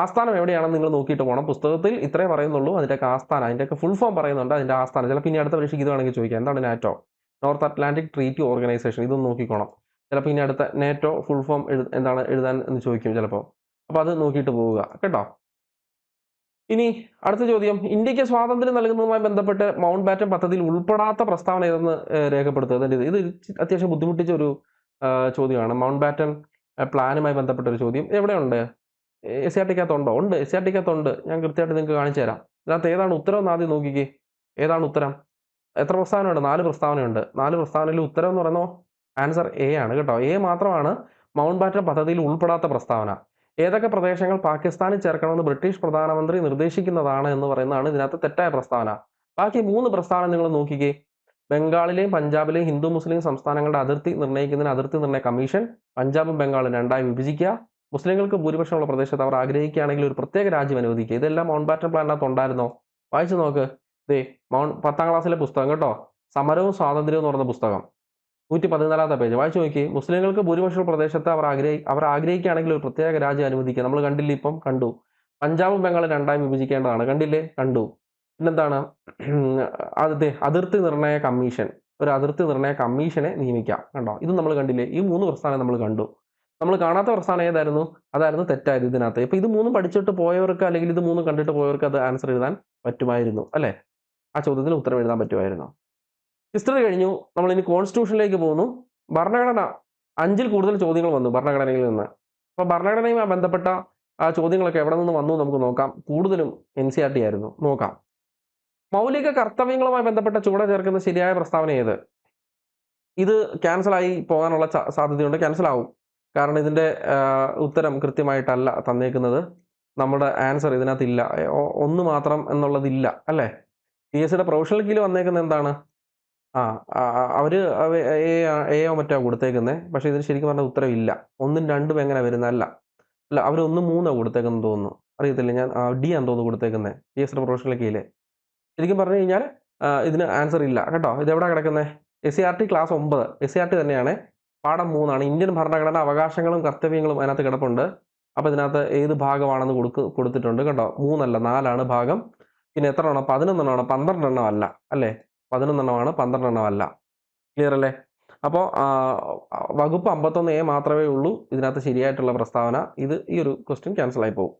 ആസ്ഥാനം എവിടെയാണെന്ന് നിങ്ങൾ നോക്കിയിട്ട് പോകണം. പുസ്തകത്തിൽ ഇത്രേ പറയുന്നുള്ളൂ. അതിന്റെയൊക്കെ ആസ്ഥാനം, അതിന്റെയൊക്കെ ഫുൾ ഫോം പറയുന്നുണ്ട്. അതിന്റെ ആസ്ഥാനം ചിലപ്പോൾ ഇനി അടുത്ത പരീക്ഷയ്ക്ക് ഇത് വേണമെങ്കിൽ ചോദിക്കാം. എന്താണ് NATO? North Atlantic treaty organisation. ഇതൊന്ന് നോക്കിക്കോണം. ചിലപ്പോൾ ഇനി അടുത്ത നേറ്റോ ഫുൾ ഫോം എന്താണ് എഴുതാൻ എന്ന് ചോദിക്കും ചിലപ്പോൾ. അപ്പോൾ അത് നോക്കിയിട്ട് പോവുക കേട്ടോ. ഇനി അടുത്ത ചോദ്യം, ഇന്ത്യക്ക് സ്വാതന്ത്ര്യം നൽകുന്നതുമായി ബന്ധപ്പെട്ട് മൗണ്ട് ബാറ്റൻ പദ്ധതിയിൽ ഉൾപ്പെടാത്ത പ്രസ്താവന ഏതെന്ന് രേഖപ്പെടുത്തുക. ഇത് അത്യാവശ്യം ബുദ്ധിമുട്ടിച്ച ഒരു ചോദ്യമാണ്. മൗണ്ട് ബാറ്റൻ പ്ലാനുമായി ബന്ധപ്പെട്ട ഒരു ചോദ്യം എവിടെയുണ്ട്? SCRT-ക്കകത്തുണ്ടോ? ഉണ്ട്, SCRT-ക്കകത്തുണ്ട്. ഞാൻ കൃത്യമായിട്ട് നിങ്ങൾക്ക് കാണിച്ചു തരാം. ഇതിനകത്ത് ഏതാണ് ഉത്തരം എന്ന് ആദ്യം നോക്കിക്കേ. ഏതാണ് ഉത്തരം? എത്ര പ്രസ്താവനയുണ്ട്? 4 പ്രസ്താവനയുണ്ട്. 4 പ്രസ്താവനയിൽ ഉത്തരം എന്ന് പറയുന്നത് ആൻസർ എ ആണ് കേട്ടോ. എ മാത്രമാണ് മൗണ്ട് ബാറ്റൻ പദ്ധതിയിൽ ഉൾപ്പെടാത്ത പ്രസ്താവന. ഏതൊക്കെ പ്രദേശങ്ങൾ പാകിസ്ഥാനിൽ ചേർക്കണമെന്ന് ബ്രിട്ടീഷ് പ്രധാനമന്ത്രി നിർദ്ദേശിക്കുന്നതാണ് എന്ന് പറയുന്നതാണ് ഇതിനകത്ത് തെറ്റായ പ്രസ്താവന. ബാക്കി 3 പ്രസ്താവന നിങ്ങൾ നോക്കിക്കേ. ബംഗാളിലെയും പഞ്ചാബിലെയും ഹിന്ദു മുസ്ലിം സംസ്ഥാനങ്ങളുടെ അതിർത്തി നിർണ്ണയിക്കുന്നതിന് അതിർത്തി നിർണ്ണയ കമ്മീഷൻ, പഞ്ചാബും ബംഗാളും രണ്ടായി വിഭജിക്കുക, മുസ്ലിങ്ങൾക്ക് ഭൂരിപക്ഷമുള്ള പ്രദേശത്ത് അവർ ആഗ്രഹിക്കുകയാണെങ്കിൽ ഒരു പ്രത്യേക രാജ്യം അനുവദിക്കുക. ഇതെല്ലാം മൗണ്ട് ബാറ്റൻ പ്ലാനിനകത്ത് ഉണ്ടായിരുന്നോ? വായിച്ചു നോക്ക്. 10ാം ക്ലാസ്സിലെ പുസ്തകം കേട്ടോ, സമരവും സ്വാതന്ത്ര്യവും എന്ന് പറയുന്ന പുസ്തകം, 114ാമത്തെ പേജ് വായിച്ചു നോക്കി. മുസ്ലിങ്ങൾക്ക് ഭൂരിപക്ഷ പ്രദേശത്ത് അവർ ആഗ്രഹിക്കുകയാണെങ്കിൽ ഒരു പ്രത്യേക രാജ്യം അനുവദിക്കുക. നമ്മൾ കണ്ടില്ലേ, ഇപ്പം കണ്ടു. പഞ്ചാബും ബംഗാളും രണ്ടായി വിഭജിക്കേണ്ടതാണ്, കണ്ടില്ലേ, കണ്ടു. പിന്നെന്താണ്? അതിർത്തി നിർണയ കമ്മീഷൻ, ഒരു അതിർത്തി നിർണയ കമ്മീഷനെ നിയമിക്കാം, കണ്ടോ. ഇത് നമ്മൾ കണ്ടില്ലേ. ഈ 3 പ്രസ്താവന നമ്മൾ കണ്ടു. നമ്മൾ കാണാത്ത പ്രസ്താവന ഏതായിരുന്നു? അതായിരുന്നു തെറ്റായത് ഇതിനകത്ത്. ഇപ്പൊ ഇത് 3 പഠിച്ചിട്ട് പോയവർക്ക് അല്ലെങ്കിൽ ഇത് 3 കണ്ടിട്ട് പോയവർക്ക് അത് ആൻസർ എഴുതാൻ പറ്റുമായിരുന്നു അല്ലെ? ആ ചോദ്യത്തിന് ഉത്തരം എഴുതാൻ പറ്റുമായിരുന്നു. ഹിസ്റ്ററി കഴിഞ്ഞു. നമ്മൾ ഇനി കോൺസ്റ്റിറ്റ്യൂഷനിലേക്ക് പോകുന്നു. ഭരണഘടന 5ൽ കൂടുതൽ ചോദ്യങ്ങൾ വന്നു ഭരണഘടനയിൽ നിന്ന്. അപ്പൊ ഭരണഘടനയുമായി ബന്ധപ്പെട്ട ആ ചോദ്യങ്ങളൊക്കെ എവിടെ നിന്ന് വന്നു നമുക്ക് നോക്കാം. കൂടുതലും NCERT ആയിരുന്നു. നോക്കാം. മൗലിക കർത്തവ്യങ്ങളുമായി ബന്ധപ്പെട്ട ചുവടെ ചേർക്കുന്ന ശരിയായ പ്രസ്താവന ഏത്? ഇത് ക്യാൻസൽ ആയി പോകാനുള്ള സാധ്യതയുണ്ട്. ക്യാൻസൽ ആവും. കാരണം ഇതിന്റെ ഉത്തരം കൃത്യമായിട്ടല്ല തന്നേക്കുന്നത്. നമ്മുടെ ആൻസർ ഇതിനകത്ത് ഇല്ല. ഒന്ന് മാത്രം എന്നുള്ളതില്ല അല്ലേ? PSCയുടെ പ്രൊഫഷണൽ കീഴിൽ വന്നേക്കുന്നത് എന്താണ്? അവര് എയോ മറ്റോ കൊടുത്തേക്കുന്നത്. പക്ഷെ ഇതിന് ശരിക്കും പറഞ്ഞ ഉത്തരം ഇല്ല. 1ഉം 2ഉം എങ്ങനെ വരുന്നതല്ല. അല്ല, അവർ 1, 3 കൊടുത്തേക്കുന്നത് തോന്നുന്നു. അറിയത്തില്ല, ഞാൻ D ആണെന്ന് തോന്നുന്നു കൊടുത്തേക്കുന്നത് PSCയുടെ പ്രൊഫഷണൽ കീഴിൽ. ശരിക്കും പറഞ്ഞു കഴിഞ്ഞാൽ ഇതിന് ആൻസർ ഇല്ല കേട്ടോ. ഇതെവിടെ കിടക്കുന്നത്? SCRT ക്ലാസ് 9, SCRT തന്നെയാണ്. പാഠം 3 ഇന്ത്യൻ ഭരണഘടന അവകാശങ്ങളും കർത്തവ്യങ്ങളും അതിനകത്ത് കിടപ്പുണ്ട്. അപ്പൊ ഇതിനകത്ത് ഏത് ഭാഗമാണെന്ന് കൊടുത്തിട്ടുണ്ട് കേട്ടോ. 3 അല്ല 4 ഭാഗം. പിന്നെ എത്ര എണ്ണം? 11 12 അല്ല അല്ലേ? 11 12 അല്ല. ക്ലിയർ അല്ലേ? അപ്പോൾ വകുപ്പ് 51A മാത്രമേ ഉള്ളൂ ഇതിനകത്ത് ശരിയായിട്ടുള്ള പ്രസ്താവന. ഈ ഒരു ക്വസ്റ്റ്യൻ ക്യാൻസൽ ആയി പോകും.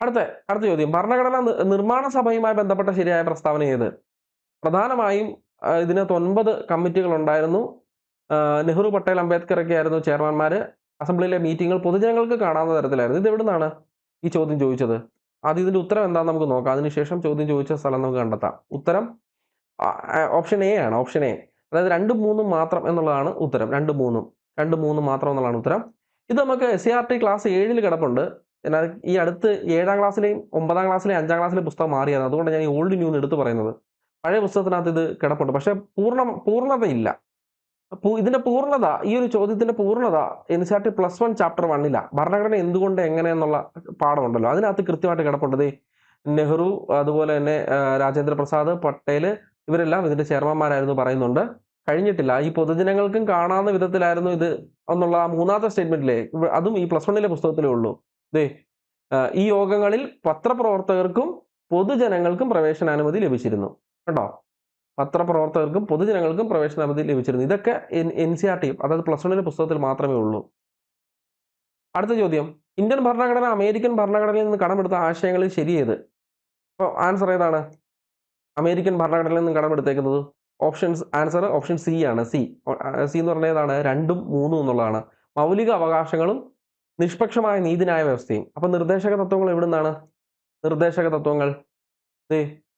അടുത്ത ചോദ്യം, ഭരണഘടനാ നിർമ്മാണ സഭയുമായി ബന്ധപ്പെട്ട ശരിയായ പ്രസ്താവന ഏത്? പ്രധാനമായും ഇതിനകത്ത് 9 കമ്മിറ്റികൾ ഉണ്ടായിരുന്നു. നെഹ്റു, പട്ടേൽ, അംബേദ്കർ ഒക്കെ ആയിരുന്നു ചെയർമാൻമാര്. അസംബ്ലിയിലെ മീറ്റിങ്ങുകൾ പൊതുജനങ്ങൾക്ക് കാണാവുന്ന തരത്തിലായിരുന്നു. ഇത് എവിടുന്നാണ് ഈ ചോദ്യം ചോദിച്ചത്? ആദ്യം ഇതിന്റെ ഉത്തരം എന്താണെന്ന് നമുക്ക് നോക്കാം. അതിനുശേഷം ചോദ്യം ചോദിച്ച സ്ഥലം നമുക്ക് കണ്ടെത്താം. ഉത്തരം ഓപ്ഷൻ എ ആണ്. ഓപ്ഷൻ എ, അതായത് 2, 3 മാത്രം എന്നുള്ളതാണ് ഉത്തരം. 2, 3 മാത്രം എന്നുള്ളതാണ് ഉത്തരം. ഇത് നമുക്ക് SCRT ക്ലാസ് 7ൽ കിടപ്പുണ്ട്. എന്നാൽ ഈ അടുത്ത് 7ാം ക്ലാസ്സിലെയും 9ാം ക്ലാസ്സിലെയും 5ാം ക്ലാസ്സിലെയും പുസ്തകം മാറിയാണ്. അതുകൊണ്ട് ഞാൻ ഈ ഓൾഡ് ന്യൂ എടുത്ത് പറയുന്നത്. പഴയ പുസ്തകത്തിനകത്ത് ഇത് കിടപ്പുണ്ട്. പക്ഷെ പൂർണ്ണതയില്ല. ഇതിന്റെ പൂർണ്ണത, ഈ ഒരു ചോദ്യത്തിന്റെ പൂർണ്ണത NCERT +1 ചാപ്റ്റർ 1 ഭരണഘടന എന്തുകൊണ്ട് എങ്ങനെയെന്നുള്ള പാഠമുണ്ടല്ലോ, അതിനകത്ത് കൃത്യമായിട്ട് കിടപ്പുണ്ട്. നെഹ്റു, അതുപോലെ തന്നെ രാജേന്ദ്ര പ്രസാദ്, പട്ടേൽ, ഇവരെല്ലാം ഇതിന്റെ ചെയർമാൻമാരായിരുന്നു പറയുന്നുണ്ട്. കഴിഞ്ഞിട്ടില്ല. ഈ പൊതുജനങ്ങൾക്കും കാണാവുന്ന വിധത്തിലായിരുന്നു ഇത് എന്നുള്ള 3ാമത്തെ സ്റ്റേറ്റ്മെന്റിലെ, അതും ഈ +1 പുസ്തകത്തിലേ ഉള്ളൂ. ഈ യോഗങ്ങളിൽ പത്രപ്രവർത്തകർക്കും പൊതുജനങ്ങൾക്കും പ്രവേശനാനുമതി ലഭിച്ചിരുന്നു കേട്ടോ. പത്രപ്രവർത്തകർക്കും പൊതുജനങ്ങൾക്കും പ്രവേശനാനുമതി ലഭിച്ചിരുന്നു. ഇതൊക്കെ NCERT, അതായത് +1 പുസ്തകത്തിൽ മാത്രമേ ഉള്ളൂ. അടുത്ത ചോദ്യം, ഇന്ത്യൻ ഭരണഘടന അമേരിക്കൻ ഭരണഘടനയിൽ നിന്ന് കടമെടുത്ത ആശയങ്ങളിൽ ശരിയേത്? അപ്പോൾ ആൻസർ ഏതാണ്? അമേരിക്കൻ ഭരണഘടനയിൽ നിന്ന് കടമെടുത്തേക്കുന്നത് ആൻസർ ഓപ്ഷൻ സി ആണ്. സി എന്ന് പറഞ്ഞ ഏതാണ്? 2ഉം 3ഉം എന്നുള്ളതാണ്. മൗലിക അവകാശങ്ങളും നിഷ്പക്ഷമായ നീതിന്യായ വ്യവസ്ഥയും. അപ്പൊ നിർദ്ദേശക തത്വങ്ങൾ എവിടുന്നാണ്? നിർദ്ദേശക തത്വങ്ങൾ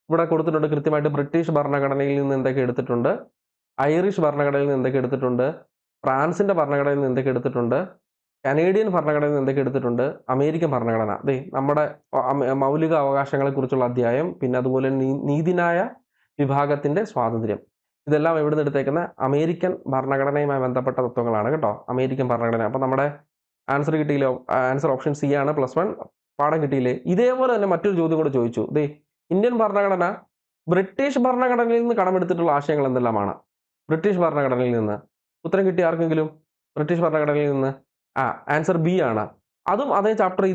ഇവിടെ കൊടുത്തിട്ടുണ്ട് കൃത്യമായിട്ട്. ബ്രിട്ടീഷ് ഭരണഘടനയിൽ നിന്ന് എന്തൊക്കെ എടുത്തിട്ടുണ്ട്, ഐറിഷ് ഭരണഘടനയിൽ നിന്ന് എന്തൊക്കെ എടുത്തിട്ടുണ്ട്, ഫ്രാൻസിന്റെ ഭരണഘടനയിൽ നിന്ന് എന്തൊക്കെ എടുത്തിട്ടുണ്ട്, കനേഡിയൻ ഭരണഘടനയിൽ നിന്ന് എന്തൊക്കെ എടുത്തിട്ടുണ്ട്, അമേരിക്കൻ ഭരണഘടന, നമ്മുടെ മൗലിക അവകാശങ്ങളെ കുറിച്ചുള്ള അധ്യായം, പിന്നെ അതുപോലെ നീതിന്യായ വിഭാഗത്തിന്റെ സ്വാതന്ത്ര്യം, ഇതെല്ലാം എവിടെ നിന്ന് എടുത്തേക്കുന്ന? അമേരിക്കൻ ഭരണഘടനയുമായി ബന്ധപ്പെട്ട തത്വങ്ങളാണ് കേട്ടോ. അമേരിക്കൻ ഭരണഘടന. അപ്പൊ നമ്മുടെ ആൻസർ കിട്ടിയില്ലോ. ആൻസർ ഓപ്ഷൻ സി ആണ്. +1 പാഠം കിട്ടിയില്ലേ? ഇതേപോലെ തന്നെ മറ്റൊരു ചോദ്യം കൂടെ ചോദിച്ചു. ഇന്ത്യൻ ഭരണഘടന ബ്രിട്ടീഷ് ഭരണഘടനയിൽ നിന്ന് കടമെടുത്തിട്ടുള്ള ആശയങ്ങൾ എന്തെല്ലാമാണ്? ബ്രിട്ടീഷ് ഭരണഘടനയിൽ നിന്ന്. ഉത്തരം കിട്ടി ആർക്കെങ്കിലും? ബ്രിട്ടീഷ് ഭരണഘടനയിൽ നിന്ന് ആൻസർ ബി ആണ്. അതും അതേ ചാപ്റ്റർ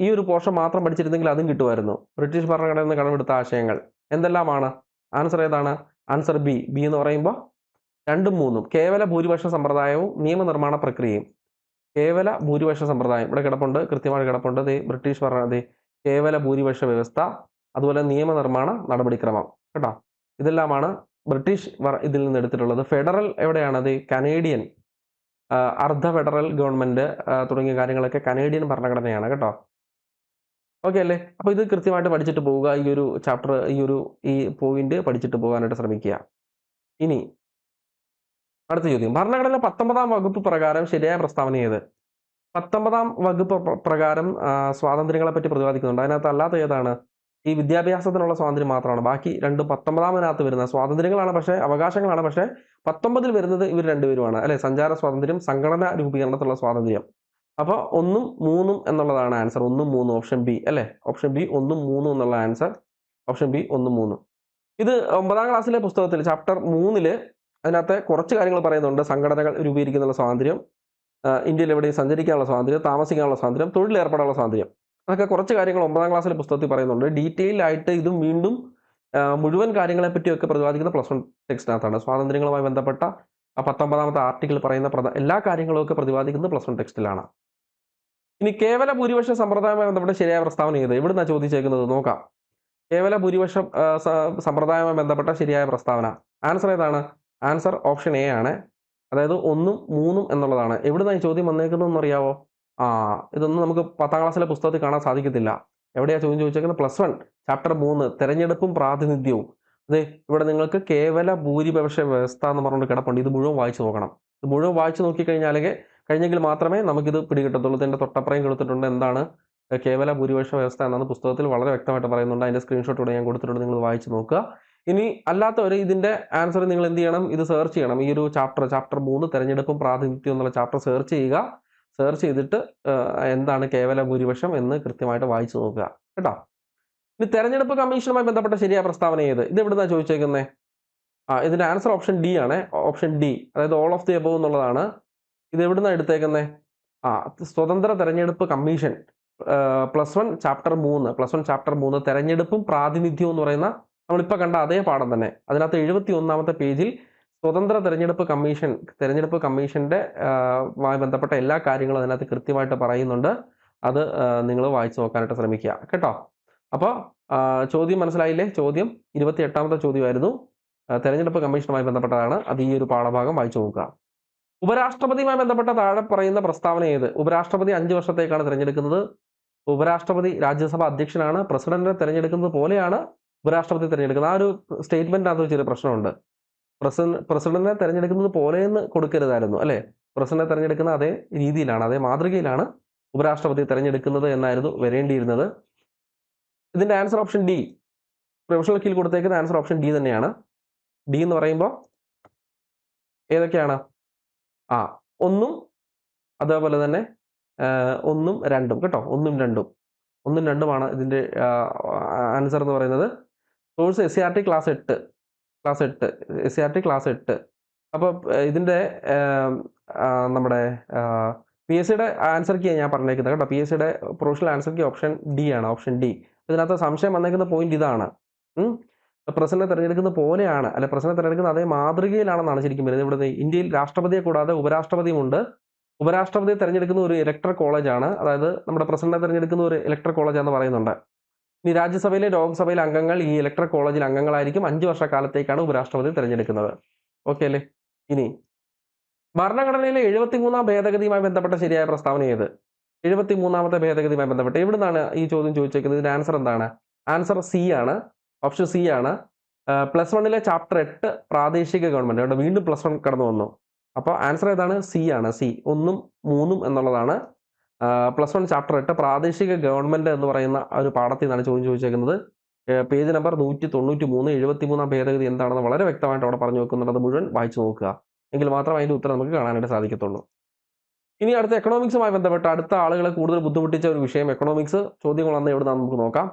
ഈ ഒരു പോർഷൻ മാത്രം പഠിച്ചിരുന്നെങ്കിൽ അതും കിട്ടുമായിരുന്നു. ബ്രിട്ടീഷ് ഭരണഘടനയിൽ നിന്ന് കടമെടുത്ത ആശയങ്ങൾ എന്തെല്ലാമാണ്? ആൻസർ ഏതാണ്? ആൻസർ ബി എന്ന് പറയുമ്പോൾ 2ഉം 3ഉം. കേവല ഭൂരിപക്ഷ സമ്പ്രദായവും നിയമനിർമ്മാണ പ്രക്രിയയും. കേവല ഭൂരിപക്ഷ സമ്പ്രദായം ഇവിടെ കിടപ്പുണ്ട്, കൃത്യമായി കിടപ്പുണ്ട്. ബ്രിട്ടീഷ് കേവല ഭൂരിപക്ഷ വ്യവസ്ഥ, അതുപോലെ നിയമനിർമ്മാണ നടപടിക്രമം കേട്ടോ. ഇതെല്ലാമാണ് ബ്രിട്ടീഷ് ഇതിൽ നിന്ന് എടുത്തിട്ടുള്ളത്. ഫെഡറൽ എവിടെയാണത്? കനേഡിയൻ, അർദ്ധ ഫെഡറൽ ഗവൺമെന്റ് തുടങ്ങിയ കാര്യങ്ങളൊക്കെ കനേഡിയൻ ഭരണഘടനയാണ് കേട്ടോ. ഓക്കെ അല്ലേ? അപ്പോൾ ഇത് കൃത്യമായിട്ട് പഠിച്ചിട്ട് പോവുക. ഈ ഒരു ചാപ്റ്റർ, ഈ പോയിന്റ് പഠിച്ചിട്ട് പോകാനായിട്ട് ശ്രമിക്കുക. ഇനി അടുത്ത ചോദ്യം, ഭരണഘടന 19ാം വകുപ്പ് പ്രകാരം ശരിയായ പ്രസ്താവന ഏത്? 19ാം വകുപ്പ് പ്രകാരം സ്വാതന്ത്ര്യങ്ങളെ പറ്റി പ്രതിപാദിക്കുന്നുണ്ട്. അതിനകത്ത് അല്ലാത്ത ഏതാണ്? ഈ വിദ്യാഭ്യാസത്തിനുള്ള സ്വാതന്ത്ര്യം മാത്രമാണ്. ബാക്കി രണ്ടും 19ാമതിനകത്ത് വരുന്ന സ്വാതന്ത്ര്യങ്ങളാണ്, പക്ഷേ അവകാശങ്ങളാണ്. പക്ഷേ 19ൽ വരുന്നത് ഇവർ രണ്ടുപേരുമാണ് അല്ലെ? സഞ്ചാര സ്വാതന്ത്ര്യം, സംഘടന രൂപീകരണത്തിലുള്ള സ്വാതന്ത്ര്യം. അപ്പോൾ 1ഉം 3ഉം എന്നുള്ളതാണ് ആൻസർ. 1ഉം 3ഉം ഓപ്ഷൻ ബി അല്ലേ? ഓപ്ഷൻ ബി 1ഉം 3ഉം എന്നുള്ള ആൻസർ. ഓപ്ഷൻ ബി 1ഉം 3ഉം. ഇത് 9ാം ക്ലാസ്സിലെ പുസ്തകത്തിൽ ചാപ്റ്റർ 3 അതിനകത്ത് കുറച്ച് കാര്യങ്ങൾ പറയുന്നുണ്ട്. സംഘടനകൾ രൂപീകരിക്കാനുള്ള സ്വാതന്ത്ര്യം, ഇന്ത്യയിൽ എവിടെയും സഞ്ചരിക്കാനുള്ള സ്വാതന്ത്ര്യം, താമസിക്കാനുള്ള സ്വാതന്ത്ര്യം, തൊഴിലേർപ്പെടാനുള്ള സ്വാതന്ത്ര്യം, അതൊക്കെ കുറച്ച് കാര്യങ്ങൾ 9ാം ക്ലാസ്സിലെ പുസ്തകത്തിൽ പറയുന്നുണ്ട്. ഡീറ്റെയിൽ ആയിട്ട് ഇതും വീണ്ടും മുഴുവൻ കാര്യങ്ങളെ പറ്റിയൊക്കെ പ്രതിപാദിക്കുന്ന +1 ടെക്സ്റ്റിനകത്താണ്. സ്വാതന്ത്ര്യങ്ങളുമായി ബന്ധപ്പെട്ട 19ാമത്തെ ആർട്ടിക്കിൾ പറയുന്ന എല്ലാ കാര്യങ്ങളും ഒക്കെ പ്രതിപാദിക്കുന്നത് +1 ടെക്സ്റ്റിലാണ്. ഇനി കേവല ഭൂരിപക്ഷ സമ്പ്രദായവുമായി ബന്ധപ്പെട്ട ശരിയായ പ്രസ്താവന ഏത്? എവിടുന്നാണ് ചോദിച്ചേക്കുന്നത് നോക്കാം. കേവല ഭൂരിപക്ഷ സമ്പ്രദായവുമായി ബന്ധപ്പെട്ട ശരിയായ പ്രസ്താവന ആൻസർ ഏതാണ്? ആൻസർ ഓപ്ഷൻ എ ആണ്. അതായത് 1ഉം 3ഉം എന്നുള്ളതാണ്. എവിടുന്നാണ് ഈ ചോദ്യം വന്നേക്കുന്നതെന്ന് അറിയാവോ? ഇതൊന്നും നമുക്ക് 10ാം ക്ലാസ്സിലെ പുസ്തകത്തിൽ കാണാൻ സാധിക്കത്തില്ല. എവിടെയാണ് ചോദ്യം ചോദിച്ചേക്കുന്നത്? +1 ചാപ്റ്റർ 3 തെരഞ്ഞെടുപ്പും പ്രാതിനിധ്യവും. അതെ, ഇവിടെ നിങ്ങൾക്ക് കേവല ഭൂരിപക്ഷ വ്യവസ്ഥ എന്ന് പറഞ്ഞുകൊണ്ട് കിടപ്പുണ്ട്. ഇത് മുഴുവൻ വായിച്ചു നോക്കണം. ഇത് മുഴുവൻ വായിച്ചു കഴിഞ്ഞെങ്കിൽ മാത്രമേ നമുക്കിത് പിടികിട്ടത്തുള്ളൂ. ഇതിൻ്റെ തൊട്ടപ്പുറം കൊടുത്തിട്ടുണ്ട് എന്താണ് കേവല ഭൂരിപക്ഷ വ്യവസ്ഥ എന്നാണ് പുസ്തകത്തിൽ വളരെ വ്യക്തമായിട്ട് പറയുന്നുണ്ട്. അതിൻ്റെ സ്ക്രീൻഷോട്ട് ഇവിടെ ഞാൻ കൊടുത്തിട്ടുണ്ട്, നിങ്ങൾ വായിച്ചു നോക്കുക. ഇനി അല്ലാത്തവർ ഇതിൻ്റെ ആൻസർ നിങ്ങൾ എന്ത് ചെയ്യണം? ഇത് സെർച്ച് ചെയ്യണം. ഈ ഒരു ചാപ്റ്റർ 3 തെരഞ്ഞെടുപ്പും പ്രാതിനിധ്യവും എന്നുള്ള ചാപ്റ്റർ സെർച്ച് ചെയ്യുക. സെർച്ച് ചെയ്തിട്ട് എന്താണ് കേവല ഭൂരിപക്ഷം എന്ന് കൃത്യമായിട്ട് വായിച്ചു നോക്കുക കേട്ടോ. ഇനി തെരഞ്ഞെടുപ്പ് കമ്മീഷനുമായി ബന്ധപ്പെട്ട ശരിയായ പ്രസ്താവന ഏത്? ഇത് എവിടുന്നാണ് ചോദിച്ചേക്കുന്നത്? ഇതിൻ്റെ ആൻസർ ഓപ്ഷൻ ഡി ആണ്. ഓപ്ഷൻ ഡി, അതായത് ഓൾ ഓഫ് ദി എബോവ് എന്നുള്ളതാണ്. ഇത് എവിടുന്നാണ് എടുത്തേക്കുന്നത്? സ്വതന്ത്ര തെരഞ്ഞെടുപ്പ് കമ്മീഷൻ +1 ചാപ്റ്റർ 3 തെരഞ്ഞെടുപ്പും പ്രാതിനിധ്യവും എന്ന് പറയുന്ന നമ്മളിപ്പോൾ കണ്ട അതേ പാഠം തന്നെ. അതിനകത്ത് 71ാമത്തെ പേജിൽ സ്വതന്ത്ര തെരഞ്ഞെടുപ്പ് കമ്മീഷന്റെ മായി ബന്ധപ്പെട്ട എല്ലാ കാര്യങ്ങളും അതിനകത്ത് കൃത്യമായിട്ട് പറയുന്നുണ്ട്. അത് നിങ്ങൾ വായിച്ചു നോക്കാനായിട്ട് ശ്രമിക്കുക കേട്ടോ. അപ്പോൾ ചോദ്യം മനസ്സിലായില്ലേ? ചോദ്യം 28ാമത്തെ ചോദ്യമായിരുന്നു. തെരഞ്ഞെടുപ്പ് കമ്മീഷനുമായി ബന്ധപ്പെട്ടതാണ്. അത് ഈ ഒരു പാഠഭാഗം വായിച്ചു നോക്കുക. ഉപരാഷ്ട്രപതിയുമായി ബന്ധപ്പെട്ട താഴെ പറയുന്ന പ്രസ്താവന ഏത്? ഉപരാഷ്ട്രപതി 5 വർഷത്തേക്കാണ് തിരഞ്ഞെടുക്കുന്നത്. ഉപരാഷ്ട്രപതി രാജ്യസഭ അധ്യക്ഷനാണ്. പ്രസിഡന്റിനെ തിരഞ്ഞെടുക്കുന്നത് പോലെയാണ് ഉപരാഷ്ട്രപതി തിരഞ്ഞെടുക്കുന്നത്. ആ ഒരു സ്റ്റേറ്റ്മെന്റിനകത്ത് ചെറിയ പ്രശ്നമുണ്ട്. പ്രസിഡന്റിനെ തിരഞ്ഞെടുക്കുന്നത് പോലെയെന്ന് കൊടുക്കരുതായിരുന്നു അല്ലേ? പ്രസിഡന്റിനെ തിരഞ്ഞെടുക്കുന്ന അതേ രീതിയിലാണ്, അതേ മാതൃകയിലാണ് ഉപരാഷ്ട്രപതി തിരഞ്ഞെടുക്കുന്നത് എന്നായിരുന്നു വരേണ്ടിയിരുന്നത്. ഇതിന്റെ ആൻസർ ഓപ്ഷൻ ഡി. പ്രൊഫഷണൽ കീയിൽ കൊടുത്തേക്കുന്ന ആൻസർ ഓപ്ഷൻ ഡി തന്നെയാണ്. ഡി എന്ന് പറയുമ്പോൾ ഏതൊക്കെയാണ്? 1ഉം അതേപോലെ തന്നെ 1ഉം 2ഉം കേട്ടോ. 1ഉം 2ഉമാണ് ഇതിൻ്റെ ആൻസർ എന്ന് പറയുന്നത്. Source SCERT class 8. SCERT class 8. അപ്പോൾ ഇതിൻ്റെ നമ്മുടെ PSCയുടെ ആൻസർ കീ ഞാൻ പറഞ്ഞേക്കുന്നത് കേട്ടോ. PSCയുടെ professional answer key option D ആണ്. Option D. ഇതിനകത്ത് സംശയം വന്നേക്കുന്ന പോയിന്റ് ഇതാണ്. പ്രസിഡന്റിനെ തിരഞ്ഞെടുക്കുന്ന പോലെയാണ്, അല്ലെ പ്രസിഡന്റിനെ തിരഞ്ഞെടുക്കുന്ന അതേ മാതൃകയിലാണെന്നാണ് ശരിക്കും വരുന്നത്. ഇവിടെ ഇന്ത്യയിൽ രാഷ്ട്രപതിയെ കൂടാതെ ഉപരാഷ്ട്രപതിയുമുണ്ട്. ഉപരാഷ്ട്രപതിയെ തിരഞ്ഞെടുക്കുന്ന ഒരു ഇലക്ടറൽ കോളേജാണ്. അതായത് നമ്മുടെ പ്രസിഡന്റിനെ തിരഞ്ഞെടുക്കുന്ന ഒരു ഇലക്ടറൽ കോളേജാണെന്ന് പറയുന്നുണ്ട്. ഇനി രാജ്യസഭയിലെ ലോക്സഭയിലെ അംഗങ്ങൾ ഈ ഇലക്ടറൽ കോളേജിൽ അംഗങ്ങളായിരിക്കും. 5 വർഷക്കാലത്തേക്കാണ് ഉപരാഷ്ട്രപതി തിരഞ്ഞെടുക്കുന്നത്. ഓക്കെ അല്ലേ? ഇനി ഭരണഘടനയിലെ 73ാം ഭേദഗതിയുമായി ബന്ധപ്പെട്ട ശരിയായ പ്രസ്താവന ഏത്? 73ാമത്തെ ഭേദഗതിയുമായി ബന്ധപ്പെട്ട് എവിടുന്നാണ് ഈ ചോദ്യം ചോദിച്ചേക്കുന്നത്? ഇതിന്റെ ആൻസർ എന്താണ്? ആൻസർ സി ആണ്. ഓപ്ഷൻ സി ആണ്. +1 ചാപ്റ്റർ 8 പ്രാദേശിക ഗവൺമെന്റ്. അവിടെ വീണ്ടും +1 കടന്നു വന്നു. അപ്പോൾ ആൻസർ ഏതാണ്? സി ആണ്. സി 1ഉം 3ഉം എന്നുള്ളതാണ്. +1 ചാപ്റ്റർ 8 പ്രാദേശിക ഗവൺമെന്റ് എന്ന് പറയുന്ന ഒരു പാഠത്തിൽ നിന്നാണ് ചോദ്യം ചോദിച്ചേക്കുന്നത്. Page number 193. 73ാം ഭേദഗതി എന്താണെന്ന് വളരെ വ്യക്തമായിട്ട് അവിടെ പറഞ്ഞു വെക്കുന്നുണ്ട്. അത് മുഴുവൻ വായിച്ചു നോക്കുക. എങ്കിൽ മാത്രം അതിൻ്റെ ഉത്തരം നമുക്ക് കാണാനായിട്ട് സാധിക്കത്തുള്ളൂ. ഇനി അടുത്ത എക്കണോമിക്സുമായി ബന്ധപ്പെട്ട അടുത്ത ആളുകളെ കൂടുതൽ ബുദ്ധിമുട്ടിച്ച ഒരു വിഷയം എക്കണോമിക്സ്. ചോദ്യങ്ങൾ വന്ന് എവിടെ നമുക്ക് നോക്കാം.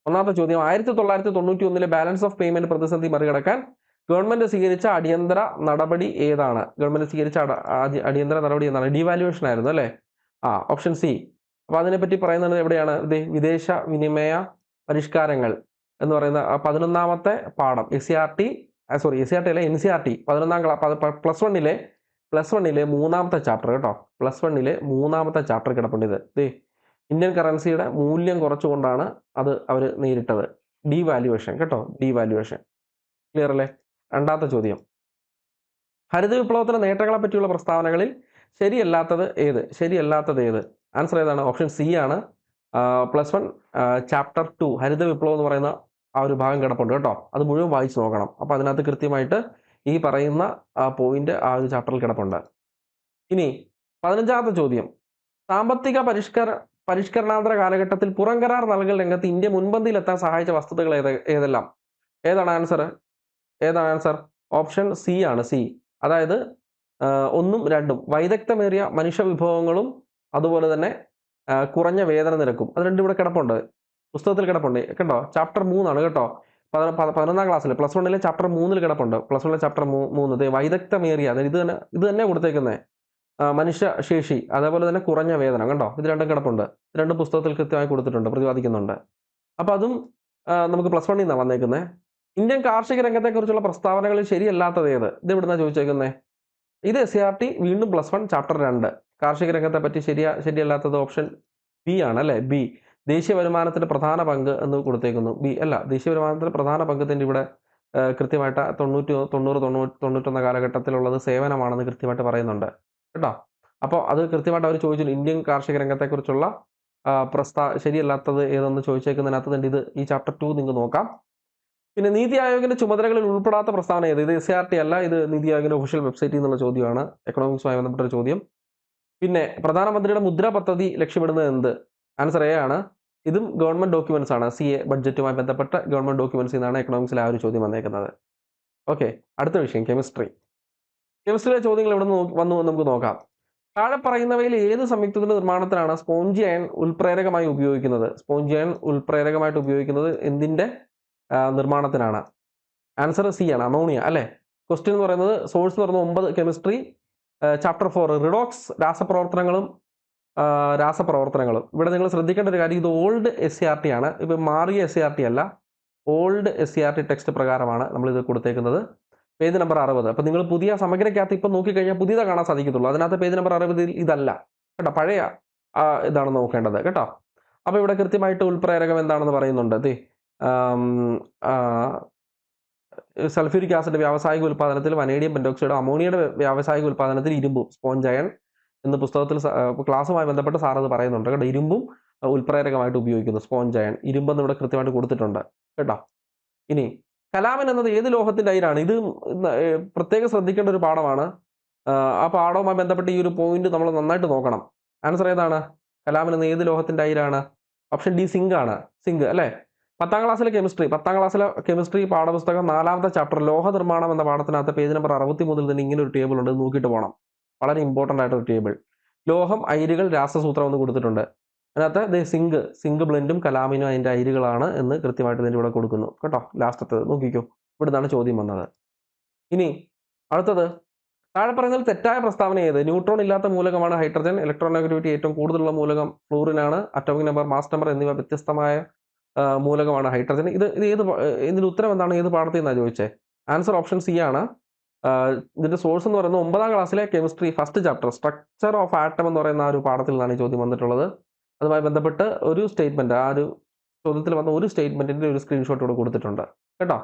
ഒന്നാമത്തെ ചോദ്യം, 1991 ബാലൻസ് ഓഫ് പേയ്മെന്റ് പ്രതിസന്ധി മറികടക്കാൻ ഗവൺമെന്റ് സ്വീകരിച്ച അടിയന്തര നടപടി ഏതാണ്? ഗവൺമെന്റ് സ്വീകരിച്ച അടിയന്തര നടപടി എന്താണ്? ഡിവാലുവേഷൻ ആയിരുന്നു അല്ലേ? Option C. അപ്പോൾ അതിനെപ്പറ്റി പറയുന്നത് എവിടെയാണ്? വിദേശ വിനിമയ പരിഷ്കാരങ്ങൾ എന്ന് പറയുന്ന 11ാമത്തെ പാഠം SCERT അല്ല NCERT 11ാം +1 മൂന്നാമത്തെ ചാപ്റ്റർ കേട്ടോ. +1 മൂന്നാമത്തെ ചാപ്റ്റർ കിടപ്പുണ്ട്. ഇത് ഇന്ത്യൻ കറൻസിയുടെ മൂല്യം കുറച്ചുകൊണ്ടാണ് അത് അവർ നേരിട്ടത്. ഡീവാല്യുവേഷൻ കേട്ടോ, ഡീവാല്യുവേഷൻ. ക്ലിയർ അല്ലേ? രണ്ടാമത്തെ ചോദ്യം, ഹരിത വിപ്ലവത്തിലെ നേട്ടങ്ങളെ പറ്റിയുള്ള പ്രസ്താവനകളിൽ ശരിയല്ലാത്തത് ഏത്? ആൻസർ ഏതാണ്? ഓപ്ഷൻ സി ആണ്. +1 ചാപ്റ്റർ 2 ഹരിത വിപ്ലവം എന്ന് പറയുന്ന ആ ഒരു ഭാഗം കിടപ്പുണ്ട് കേട്ടോ. അത് മുഴുവൻ വായിച്ചു നോക്കണം. അപ്പോൾ അതിനകത്ത് കൃത്യമായിട്ട് ഈ പറയുന്ന പോയിന്റ് ആ ഒരു ചാപ്റ്ററിൽ കിടപ്പുണ്ട്. ഇനി 15ാമത്തെ ചോദ്യം, സാമ്പത്തിക പരിഷ്കരണാന്തര കാലഘട്ടത്തിൽ പുറംകരാർ നൽകൽ രംഗത്ത് ഇന്ത്യ മുൻപന്തിയിലെത്താൻ സഹായിച്ച വസ്തുതകൾ ഏതെല്ലാം? ഏതാണ് ആൻസർ? ഓപ്ഷൻ സി ആണ്. സി, അതായത് 1ഉം 2ഉം വൈദഗ്ധ്യമേറിയ മനുഷ്യ വിഭവങ്ങളും അതുപോലെ തന്നെ കുറഞ്ഞ വേതന നിരക്കും. അത് രണ്ടും ഇവിടെ കിടപ്പുണ്ട്, പുസ്തകത്തിൽ കിടപ്പുണ്ട് കേട്ടോ. ചാപ്റ്റർ 3 ആണ് കേട്ടോ. 11ാം ക്ലാസ്സിൽ +1 ചാപ്റ്റർ 3 കിടപ്പുണ്ട്. +1 ചാപ്റ്റർ 3 വൈദഗ്ധ്യമേറിയ, അതായത് ഇത് തന്നെ കൊടുത്തേക്കുന്നത് മനുഷ്യശേഷി, അതേപോലെ തന്നെ കുറഞ്ഞ വേതനം കണ്ടോ. ഇത് രണ്ടും കിടപ്പുണ്ട്. ഇത് രണ്ടും പുസ്തകത്തിൽ കൃത്യമായി കൊടുത്തിട്ടുണ്ട്, പ്രതിപാദിക്കുന്നുണ്ട്. അപ്പോൾ അതും നമുക്ക് +1 നിന്നാണ് വന്നേക്കുന്നത്. ഇന്ത്യൻ കാർഷിക രംഗത്തെക്കുറിച്ചുള്ള പ്രസ്താവനകളിൽ ശരിയല്ലാത്തത് ഏത്? ഇത് എവിടുന്നാണ് ചോദിച്ചേക്കുന്നത്? ഇത് SCERT വീണ്ടും +1 ചാപ്റ്റർ 2 കാർഷിക രംഗത്തെ പറ്റി ശരിയല്ലാത്തത് ഓപ്ഷൻ ബി ആണ് അല്ലേ? ബി, ദേശീയ വരുമാനത്തിന്റെ പ്രധാന പങ്ക് എന്ന് കൊടുത്തേക്കുന്നു. ബി അല്ല, ദേശീയ വരുമാനത്തിന്റെ പ്രധാന പങ്കത്തിന്റെ ഇവിടെ കൃത്യമായിട്ട് 90-91 കാലഘട്ടത്തിലുള്ളത് സേവനമാണെന്ന് കൃത്യമായിട്ട് പറയുന്നുണ്ട് കേട്ടോ. അപ്പോൾ അത് കൃത്യമായിട്ട് അവർ ചോദിച്ചു, ഇന്ത്യൻ കാർഷിക രംഗത്തെക്കുറിച്ചുള്ള ശരിയല്ലാത്തത് ഏതെന്ന് ചോദിച്ചേക്കുന്നതിനകത്ത് തന്നെ ഇത് ഈ ചാപ്റ്റർ 2 നിങ്ങൾക്ക് നോക്കാം. പിന്നെ നീതി ആയോഗിന്റെ ചുമതലകളിൽ ഉൾപ്പെടാത്ത പ്രസ്താവന ഏത്? ഇത് SCERT അല്ല, ഇത് നീതി ആയോഗിന്റെ ഒഫീഷ്യൽ വെബ്സൈറ്റിൽ നിന്നുള്ള ചോദ്യമാണ്, എക്കണോമിക്സുമായി ബന്ധപ്പെട്ട ചോദ്യം. പിന്നെ പ്രധാനമന്ത്രിയുടെ മുദ്ര പദ്ധതി ലക്ഷ്യമിടുന്നത് എന്ത്? ആൻസർ എ ആണ്. ഇതും ഗവൺമെന്റ് ഡോക്യുമെന്റ്സ് ആണ്. CA ബഡ്ജറ്റുമായി ബന്ധപ്പെട്ട ഗവൺമെന്റ് ഡോക്യുമെന്റ്സിൽ നിന്നാണ് എക്കണോമിക്സിൽ ആ ഒരു ചോദ്യം വന്നേക്കുന്നത്. ഓക്കെ, അടുത്ത വിഷയം കെമിസ്ട്രിയിലെ ചോദ്യങ്ങൾ എവിടെ നിന്ന് വന്നു നമുക്ക് നോക്കാം. താഴെ പറയുന്നവയിൽ ഏത് സംയുക്തത്തിന്റെ നിർമ്മാണത്തിനാണ് സ്പോഞ്ചി അയൺ ഉൽപ്രേരകമായി ഉപയോഗിക്കുന്നത്? സ്പോഞ്ചി അയൺ ഉൽപ്രേരകമായിട്ട് ഉപയോഗിക്കുന്നത് എന്തിന്റെ നിർമ്മാണത്തിനാണ്? ആൻസർ സി ആണ്, അമോണിയ അല്ലേ? ക്വസ്റ്റ്യൻ എന്ന് പറയുന്നത് സോഴ്സ് എന്ന് പറയുന്നത് 9 കെമിസ്ട്രി ചാപ്റ്റർ 4 റിഡോക്സ് രാസപ്രവർത്തനങ്ങളും. ഇവിടെ നിങ്ങൾ ശ്രദ്ധിക്കേണ്ട ഒരു കാര്യം, ഇത് ഓൾഡ് SCERT ആണ്. ഇപ്പം മാറിയ SCERT അല്ല, ഓൾഡ് SCERT ടെക്സ്റ്റ് പ്രകാരമാണ് നമ്മളിത് കൊടുത്തേക്കുന്നത്. Page number 60. അപ്പം നിങ്ങൾ പുതിയ സമഗ്രക്കകത്ത് ഇപ്പം നോക്കിക്കഴിഞ്ഞാൽ പുതിയതാണ് കാണാൻ സാധിക്കത്തുള്ളൂ. അതിനകത്ത് പേജ് നമ്പർ 60 ഇതല്ല കേട്ടോ, പഴയ ഇതാണ് നോക്കേണ്ടത് കേട്ടോ. അപ്പോൾ ഇവിടെ കൃത്യമായിട്ട് ഉൽപ്രേരകം എന്താണെന്ന് പറയുന്നുണ്ട്. സൾഫ്യൂരിക് ആസിഡ് വ്യാവസായിക ഉൽപ്പാദനത്തിൽ വനേഡിയം പെന്റോക്സൈഡ്, അമോണിയയുടെ വ്യാവസായിക ഉൽപ്പാദനത്തിൽ ഇരുമ്പും. സ്പോഞ്ച് അയൺ എന്ന് പുസ്തകത്തിൽ ക്ലാസ്സുമായി ബന്ധപ്പെട്ട് സാർ അത് പറയുന്നുണ്ട് കേട്ടോ. ഇരുമ്പും ഉൽപ്രേരകമായിട്ട് ഉപയോഗിക്കുന്നു, സ്പോഞ്ച് അയൺ. ഇരുമ്പെന്ന് ഇവിടെ കൃത്യമായിട്ട് കൊടുത്തിട്ടുണ്ട് കേട്ടോ. ഇനി കലാമിൻ എന്നത് ഏത് ലോഹത്തിന്റെ അയിരാണ്? ഇത് പ്രത്യേകം ശ്രദ്ധിക്കേണ്ട ഒരു പാഠമാണ്. ആ പാഠവുമായി ബന്ധപ്പെട്ട് ഈ ഒരു പോയിന്റ് നമ്മൾ നന്നായിട്ട് നോക്കണം. ആൻസർ ഏതാണ്? കലാമിൻ എന്ന ഏത് ലോഹത്തിന്റെ അയിരാണ്? ഓപ്ഷൻ ഡി, സിങ്ക് ആണ്. സിങ്ക് അല്ലേ? 10ാം ക്ലാസ്സിലെ കെമിസ്ട്രി പാഠപുസ്തകം 4ാമത്തെ ചാപ്റ്റർ ലോഹ നിർമ്മാണം എന്ന പാഠത്തിനകത്ത് പേജ് നമ്പർ 60 മുതൽ തന്നെ ഇങ്ങനെ ഒരു ടേബിൾ ഉണ്ട്, നോക്കിയിട്ട് പോകണം. വളരെ ഇമ്പോർട്ടൻ്റ് ആയിട്ടൊരു ടേബിൾ. ലോഹം, അയിരുകൾ, രാസസൂത്രം എന്ന് കൊടുത്തിട്ടുണ്ട്. അതിനകത്ത് സിങ്ക് ബ്ലെൻഡും കലാമിനും അതിൻ്റെ അയിരുകളാണ് എന്ന് കൃത്യമായിട്ട് ഇതിൻ്റെ ഇവിടെ കൊടുക്കുന്നു കേട്ടോ. ലാസ്റ്റത്തെ നോക്കിക്കോ, ഇവിടുന്നാണ് ചോദ്യം വന്നത്. ഇനി അടുത്തത്, താഴെ പറയുന്നതിൽ തെറ്റായ പ്രസ്താവന ഏത്? ന്യൂട്രോൺ ഇല്ലാത്ത മൂലകമാണ് ഹൈഡ്രജൻ. ഇലക്ട്രോനെഗറ്റിവിറ്റി ഏറ്റവും കൂടുതലുള്ള മൂലകം ഫ്ലൂറിനാണ്. അറ്റോമിക് നമ്പർ, മാസ് നമ്പർ എന്നിവ വ്യത്യസ്തമായ മൂലകമാണ് ഹൈഡ്രജൻ. ഇതിന്റെ ഉത്തരം എന്താണ്? ഏത് പാഠത്തിൽ നിന്നാണ് ചോദിച്ചത്? ആൻസർ ഓപ്ഷൻ സി ആണ്. ഇതിന്റെ സോഴ്സ് എന്ന് പറയുന്നത് 9ാം ക്ലാസ്സിലെ chemistry first chapter structure of atom എന്ന് പറയുന്ന ആ ഒരു പാഠത്തിൽ നിന്നാണ് ഈ ചോദ്യം വന്നിട്ടുള്ളത്. അതുമായി ബന്ധപ്പെട്ട് ഒരു സ്റ്റേറ്റ്മെന്റ്, ആ ഒരു ചോദ്യത്തിൽ വന്ന ഒരു സ്റ്റേറ്റ്മെന്റിന്റെ ഒരു സ്ക്രീൻഷോട്ട് ഇവിടെ കൊടുത്തിട്ടുണ്ട് കേട്ടോ.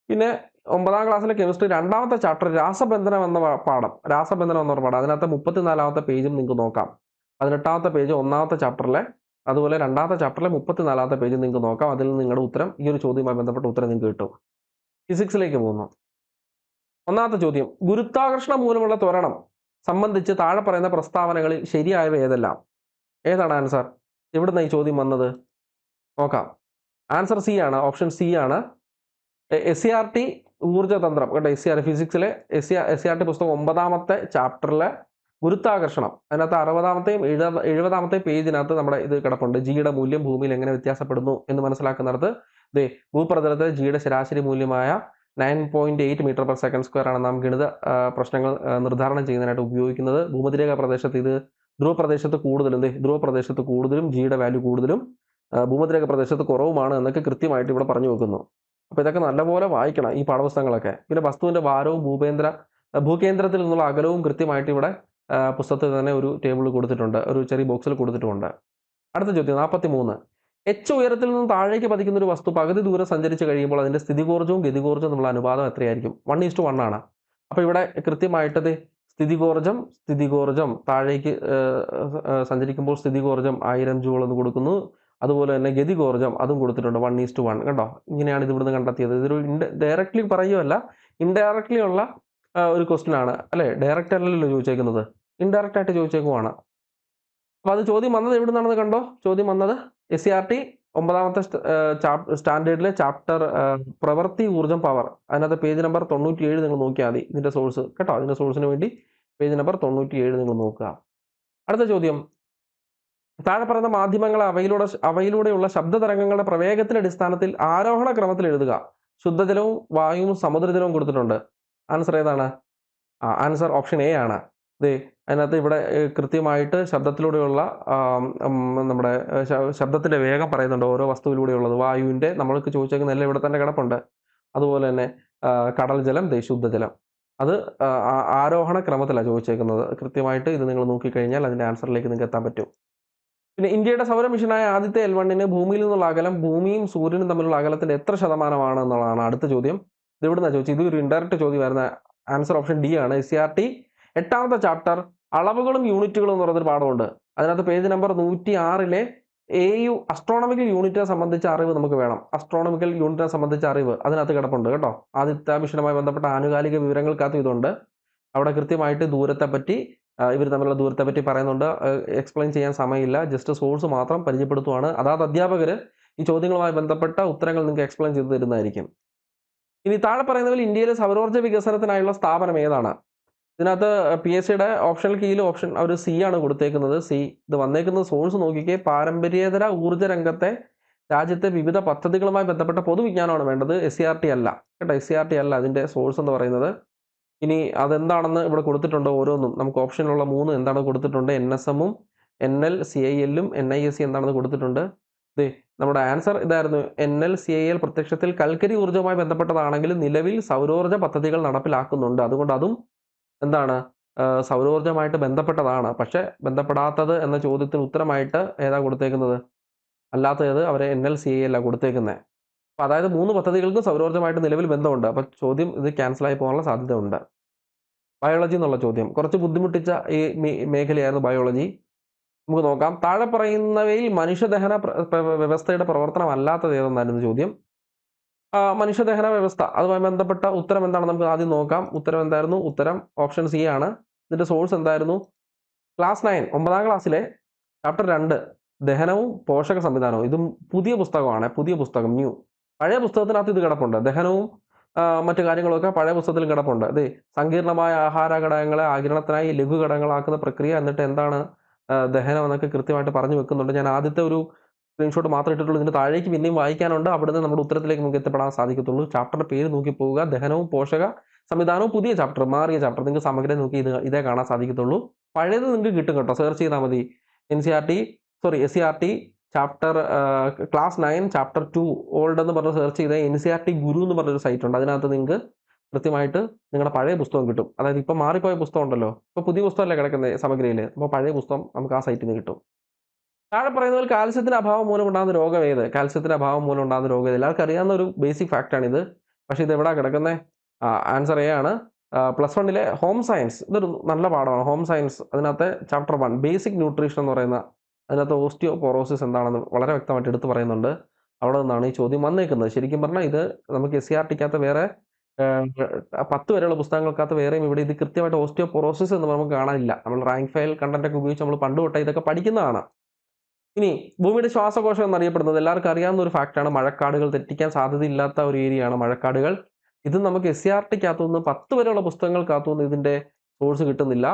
പിന്നെ 9ാം ക്ലാസ്സിലെ കെമിസ്ട്രി 2ാമത്തെ ചാപ്റ്റർ രാസബന്ധനം എന്ന പാഠം, അതിനകത്ത് 34ാമത്തെ പേജും നിങ്ങൾക്ക് നോക്കാം. 18ാമത്തെ പേജ് 1ാമത്തെ ചാപ്റ്ററിലെ, അതുപോലെ 2ാമത്തെ ചാപ്റ്ററിലെ 34ാമത്തെ പേജ് നിങ്ങൾക്ക് നോക്കാം. അതിൽ നിങ്ങളുടെ ഉത്തരം, ഈ ഒരു ചോദ്യവുമായി ബന്ധപ്പെട്ട ഉത്തരം നിങ്ങൾക്ക് കിട്ടും. ഫിസിക്സിലേക്ക് പോകുന്നു. 1ാമത്തെ ചോദ്യം, ഗുരുത്വാകർഷണ മൂലമുള്ള ത്വരണം സംബന്ധിച്ച് താഴെ പറയുന്ന പ്രസ്താവനകളിൽ ശരിയായവ ഏതെല്ലാം? ഏതാണ് ആൻസർ? എവിടുന്ന ഈ ചോദ്യം വന്നത് നോക്കാം. ആൻസർ സി ആണ്, ഓപ്ഷൻ സി ആണ്. SCERT ഊർജ്ജതന്ത്രം കേട്ടോ. ഫിസിക്സിലെ SCERT പുസ്തകം 9ാമത്തെ ചാപ്റ്ററിലെ ഗുരുത്വാകർഷണം, അതിനകത്ത് 60ാമത്തെയും 70ാമത്തെയും പേജിനകത്ത് നമ്മുടെ ഇത് കിടപ്പുണ്ട്. ജിയുടെ മൂല്യം ഭൂമിയിൽ എങ്ങനെ വ്യത്യാസപ്പെടുന്നു എന്ന് മനസ്സിലാക്കുന്നിടത്ത് ഭൂപ്രതലത്തിലെ ജിയുടെ ശരാശരി മൂല്യമായ 9.8 m/s² ആണ് നാം ഗണിത പ്രശ്നങ്ങൾ നിർദ്ധാരണം ചെയ്യുന്നതിനായിട്ട് ഉപയോഗിക്കുന്നത്. ഭൂമധ്യരേഖ പ്രദേശത്ത് ഇത് ധ്രുവപ്രദേശത്ത് കൂടുതലും ജിയുടെ വാല്യൂ കൂടുതലും, ഭൂമധ്യരേഖ പ്രദേശത്ത് കുറവുമാണ് എന്നൊക്കെ കൃത്യമായിട്ട് ഇവിടെ പറഞ്ഞു വെക്കുന്നു. അപ്പോൾ ഇതൊക്കെ നല്ലപോലെ വായിക്കണം ഈ പാഠപുസ്തകങ്ങളൊക്കെ. പിന്നെ വസ്തുവിന്റെ ഭാരവും ഭൂകേന്ദ്രത്തിൽ നിന്നുള്ള അകലവും കൃത്യമായിട്ട് ഇവിടെ പുസ്തകത്തിൽ തന്നെ ഒരു ടേബിൾ കൊടുത്തിട്ടുണ്ട്, ഒരു ചെറിയ ബോക്സിൽ കൊടുത്തിട്ടുമുണ്ട്. അടുത്ത ചോദ്യം 43. എച്ച് ഉയരത്തിൽ നിന്ന് താഴേക്ക് പതിക്കുന്ന ഒരു വസ്തു പകുതി ദൂരം സഞ്ചരിച്ച് കഴിയുമ്പോൾ അതിന്റെ സ്ഥിതികോർജ്ജവും ഗതികോർജ്ജവും തമ്മിലുള്ള അനുപാതം എത്രയായിരിക്കും? 1:1 ആണ്. അപ്പോൾ ഇവിടെ കൃത്യമായിട്ട് സ്ഥിതികോർജ്ജം താഴേക്ക് സഞ്ചരിക്കുമ്പോൾ സ്ഥിതികോർജ്ജം 1000 ജൂൾ എന്ന് കൊടുക്കുന്നു. അതുപോലെ തന്നെ ഗതികോർജ്ജം അതും കൊടുത്തിട്ടുണ്ട് 1:1. കണ്ടോ, ഇങ്ങനെയാണ് ഇത് ഇവിടുന്ന് കണ്ടെത്തിയത്. ഇതൊരു ഡയറക്റ്റ്ലി പറയുമല്ല, ഇൻഡയറക്ട്ലി ഉള്ള ഒരു ക്വസ്റ്റ്യൻ ആണ് അല്ലേ? ഡയറക്റ്റ് അല്ലല്ലോ ചോദിച്ചേക്കുന്നത്, ഇൻഡയറക്റ്റ് ആയിട്ട് ചോദിച്ചേക്കുവാണ്. അപ്പോൾ അത് ചോദ്യം വന്നത് എവിടെ നിന്നാണെന്ന് കണ്ടോ? ചോദ്യം വന്നത് SCERT 9ാമത്തെ സ്റ്റാൻഡേർഡിലെ ചാപ്റ്റർ പ്രവൃത്തി ഊർജ്ജം പവർ, അതിനകത്ത് പേജ് നമ്പർ 97 നിങ്ങൾ നോക്കിയാൽ മതി ഇതിന്റെ സോഴ്സ് കേട്ടോ. ഇതിന്റെ സോഴ്സിന് വേണ്ടി പേജ് നമ്പർ 97 നിങ്ങൾ നോക്കുക. അടുത്ത ചോദ്യം, താഴെ പറയുന്ന മാധ്യമങ്ങളെ അവയിലൂടെയുള്ള ശബ്ദതരംഗങ്ങളുടെ പ്രവേഗത്തിന്റെ അടിസ്ഥാനത്തിൽ ആരോഹണ ക്രമത്തിൽ എഴുതുക. ശുദ്ധജലവും വായുവും സമുദ്രജലവും കൊടുത്തിട്ടുണ്ട്. ആൻസർ ഏതാണ്? ആൻസർ ഓപ്ഷൻ എ ആണ്. അതിനകത്ത് ഇവിടെ കൃത്യമായിട്ട് ശബ്ദത്തിലൂടെയുള്ള നമ്മുടെ ശബ്ദത്തിന്റെ വേഗം പറയുന്നുണ്ട്, ഓരോ വസ്തുവിലൂടെയുള്ളത്. വായുവിന്റെ നമ്മൾക്ക് ചോദിച്ചേക്കുന്ന എല്ലാം ഇവിടെ തന്നെ കിടപ്പുണ്ട്. അതുപോലെ തന്നെ കടൽ ജലം, ശുദ്ധജലം, അത് ആരോഹണ ക്രമത്തിലാണ് ചോദിച്ചേക്കുന്നത്. കൃത്യമായിട്ട് ഇത് നിങ്ങൾ നോക്കിക്കഴിഞ്ഞാൽ അതിന്റെ ആൻസറിലേക്ക് നിങ്ങൾക്ക് എത്താൻ പറ്റും. പിന്നെ ഇന്ത്യയുടെ സൗര മിഷനായ ആദ്യത്തെ L1 ഭൂമിയിൽ നിന്നുള്ള അകലം ഭൂമിയും സൂര്യനും തമ്മിലുള്ള അകലത്തിന്റെ എത്ര ശതമാനമാണ് എന്നുള്ളതാണ് അടുത്ത ചോദ്യം. ഇത് ഇവിടുന്ന് ചോദിച്ചത്, ഇതൊരു ഇൻഡയറക്റ്റ് ചോദ്യമായിരുന്ന. ആൻസർ ഓപ്ഷൻ ഡി ആണ്. SCERT 8ാമത്തെ ചാപ്റ്റർ അളവുകളും യൂണിറ്റുകളും എന്ന് പറയുന്നൊരു പാഠമുണ്ട്. അതിനകത്ത് പേജ് നമ്പർ 106 AU അസ്ട്രോണമിക്കൽ യൂണിറ്റിനെ സംബന്ധിച്ച അറിവ് നമുക്ക് വേണം. അസ്ട്രോണമിക്കൽ യൂണിറ്റിനെ സംബന്ധിച്ച അറിവ് അതിനകത്ത് കിടപ്പുണ്ട് കേട്ടോ. ആദിത്യ മിഷനുമായി ബന്ധപ്പെട്ട ആനുകാലിക വിവരങ്ങൾക്കകത്ത് ഇതുണ്ട്. അവിടെ കൃത്യമായിട്ട് ദൂരത്തെ പറ്റി, ഇവർ തമ്മിലുള്ള ദൂരത്തെ പറ്റി പറയുന്നുണ്ട്. എക്സ്പ്ലെയിൻ ചെയ്യാൻ സമയമില്ല, ജസ്റ്റ് സോഴ്സ് മാത്രം പരിചയപ്പെടുത്തുവാണ്. അതാത് അധ്യാപകർ ഈ ചോദ്യങ്ങളുമായി ബന്ധപ്പെട്ട ഉത്തരങ്ങൾ നിങ്ങൾക്ക് എക്സ്പ്ലെയിൻ ചെയ്തു തരുന്നതായിരിക്കും. ഇനി താഴെ പറയുന്നതിൽ ഇന്ത്യയിലെ സൗരോർജ്ജ വികസനത്തിനായുള്ള സ്ഥാപനം ഏതാണ്? ഇതിനകത്ത് PSCയുടെ ഓപ്ഷണൽ കീയിൽ ഓപ്ഷൻ അവർ സി ആണ് കൊടുത്തേക്കുന്നത്. സി. ഇത് വന്നേക്കുന്നത് സോഴ്സ് നോക്കിക്കേ, പാരമ്പര്യേതര ഊർജ്ജ രംഗത്തെ രാജ്യത്തെ വിവിധ പദ്ധതികളുമായി ബന്ധപ്പെട്ട പൊതുവിജ്ഞാനമാണ് വേണ്ടത്. SCERT അല്ല കേട്ടോ, SCERT അല്ല അതിന്റെ സോഴ്സ് എന്ന് പറയുന്നത്. ഇനി അതെന്താണെന്ന് ഇവിടെ കൊടുത്തിട്ടുണ്ട്. ഓരോന്നും നമുക്ക് ഓപ്ഷനിലുള്ള 3 എന്താണ് കൊടുത്തിട്ടുണ്ട്. NSM-ഉം NLCIL-ഉം NISC എന്താണെന്ന് കൊടുത്തിട്ടുണ്ട്. നമ്മുടെ ആൻസർ ഇതായിരുന്നു. NLCIL പ്രത്യക്ഷത്തിൽ കൽക്കരി ഊർജ്ജവുമായി ബന്ധപ്പെട്ടതാണെങ്കിലും നിലവിൽ സൗരോർജ്ജ പദ്ധതികൾ നടപ്പിലാക്കുന്നുണ്ട്. അതുകൊണ്ട് അതും എന്താണ്, സൗരോർജ്ജമായിട്ട് ബന്ധപ്പെട്ടതാണ്. പക്ഷെ ബന്ധപ്പെടാത്തത് എന്ന ചോദ്യത്തിന് ഉത്തരമായിട്ട് ഏതാ കൊടുത്തേക്കുന്നത്? അല്ലാത്തത് അവരെ NLCIL കൊടുത്തേക്കുന്നത്. അപ്പോൾ അതായത് 3 പദ്ധതികൾക്കും സൗരോർജ്ജമായിട്ട് നിലവിൽ ബന്ധമുണ്ട്. അപ്പോൾ ചോദ്യം ഇത് ക്യാൻസലായി പോകാനുള്ള സാധ്യത ഉണ്ട്. ബയോളജി എന്നുള്ള ചോദ്യം കുറച്ച് ബുദ്ധിമുട്ടിച്ച ഈ മേഖലയായിരുന്നു ബയോളജി. നമുക്ക് നോക്കാം. താഴെ പറയുന്നവയിൽ മനുഷ്യദഹന വ്യവസ്ഥയുടെ പ്രവർത്തനം അല്ലാത്തത് ഏതെന്നായിരുന്നു ചോദ്യം. മനുഷ്യദഹന വ്യവസ്ഥ അതുമായി ബന്ധപ്പെട്ട ഉത്തരം എന്താണെന്ന് നമുക്ക് ആദ്യം നോക്കാം. ഉത്തരം എന്തായിരുന്നു? ഉത്തരം ഓപ്ഷൻ സി ആണ്. ഇതിന്റെ സോഴ്സ് എന്തായിരുന്നു? ക്ലാസ് 9 9ാം ക്ലാസ്സിലെ ചാപ്റ്റർ 2 ദഹനവും പോഷക സംവിധാനവും. ഇതും പുതിയ പുസ്തകമാണ്, പുതിയ പുസ്തകം, ന്യൂ. പഴയ പുസ്തകത്തിനകത്ത് ഇത് കിടപ്പുണ്ട്. ദഹനവും മറ്റു കാര്യങ്ങളൊക്കെ പഴയ പുസ്തകത്തിൽ കിടപ്പുണ്ട്. സങ്കീർണമായ ആഹാര ഘടകങ്ങളെ ആഗിരണത്തിനായി ലഘു ഘടകങ്ങളാക്കുന്ന പ്രക്രിയ, എന്നിട്ട് എന്താണ് ദഹനം എന്നൊക്കെ കൃത്യമായിട്ട് പറഞ്ഞു വെക്കുന്നുണ്ട്. ഞാൻ ആദ്യത്തെ ഒരു സ്ക്രീൻഷോട്ട് മാത്രം ഇട്ടിട്ടുള്ളൂ. ഇതിന് താഴേക്ക് പിന്നെയും വായിക്കാനുണ്ട്. അവിടുന്ന് നമ്മുടെ ഉത്തരത്തിലേക്ക് നമുക്ക് എത്തിപ്പെടാൻ സാധിക്കത്തുള്ളൂ. ചാപ്റ്ററിന്റെ പേര് നോക്കി പോവുക. ദഹനവും പോഷക സംവിധാനവും പുതിയ ചാപ്റ്റർ, മാറിയ ചാപ്റ്റർ. നിങ്ങൾക്ക് സമഗ്രം നോക്കി ഇതേ കാണാൻ സാധിക്കത്തുള്ളൂ. പഴയത് നിങ്ങൾക്ക് കിട്ടും കേട്ടോ, സെർച്ച് ചെയ്താൽ മതി. SCERT chapter class 9 chapter 2 old എന്ന് പറഞ്ഞ് സെർച്ച് ചെയ്താൽ NCERT ഗുരു എന്ന് പറഞ്ഞൊരു സൈറ്റ് ഉണ്ട്. അതിനകത്ത് നിങ്ങൾക്ക് കൃത്യമായിട്ട് നിങ്ങളുടെ പഴയ പുസ്തകം കിട്ടും. അതായത് ഇപ്പം മാറിപ്പോയ പുസ്തകം ഉണ്ടല്ലോ, ഇപ്പോൾ പുതിയ പുസ്തകമല്ലേ കിടക്കുന്നത് സമഗ്രയിൽ, അപ്പോൾ പഴയ പുസ്തകം നമുക്ക് ആ സൈറ്റിൽ നിന്ന് കിട്ടും. താഴെ പറയുന്നതിൽ കാൽസ്യത്തിന്റെ അഭാവം മൂലം ഉണ്ടാകുന്ന രോഗം ഏത്? കാൽസ്യത്തിന്റെ അഭാവം മൂലം ഉണ്ടാകുന്ന രോഗം ഏത്? എല്ലാവർക്കും അറിയാവുന്ന ഒരു ബേസിക് ഫാക്റ്റാണിത്. പക്ഷേ ഇത് എവിടെ കിടക്കുന്നത്? ആൻസർ എ ആണ്. +1 ഹോം സയൻസ്, ഇതൊരു നല്ല പാഠമാണ്. ഹോം സയൻസ് അതിനകത്തെ ചാപ്റ്റർ 1 ബേസിക് ന്യൂട്രീഷൻ എന്ന് പറയുന്ന, അതിനകത്ത് ഓസ്റ്റിയോപോറോസിസ് എന്താണെന്ന് വളരെ വ്യക്തമായിട്ട് എടുത്ത് പറയുന്നുണ്ട്. അവിടെ നിന്നാണ് ഈ ചോദ്യം വന്നേക്കുന്നത്. ശരിക്കും പറഞ്ഞാൽ ഇത് നമുക്ക് SCERT-ക്കകത്ത് വേറെ 10 വരെയുള്ള പുസ്തകങ്ങൾക്കകത്ത് വേറെയും ഇവിടെ ഇത് കൃത്യമായിട്ട് ഓസ്റ്റിയോപോറോസിസ് എന്ന് നമുക്ക് കാണാനില്ല. നമ്മൾ റാങ്ക് ഫയൽ കണ്ടന്റ് ഒക്കെ ഉപയോഗിച്ച് നമ്മൾ പണ്ട് തൊട്ടേ ഇതൊക്കെ പഠിക്കുന്നതാണ്. ഇനി ഭൂമിയുടെ ശ്വാസകോശം എന്നറിയപ്പെടുന്നത് എല്ലാവർക്കും അറിയാവുന്ന ഒരു ഫാക്റ്റാണ്. മഴക്കാടുകൾ തെറ്റിക്കാൻ സാധ്യതയില്ലാത്ത ഒരു ഏരിയയാണ് മഴക്കാടുകൾ. ഇത് നമുക്ക് SCERT-ക്കകത്തുനിന്ന് 10 വരെയുള്ള പുസ്തകങ്ങൾക്കകത്തുനിന്ന് ഇതിന്റെ സോഴ്സ് കിട്ടുന്നില്ല.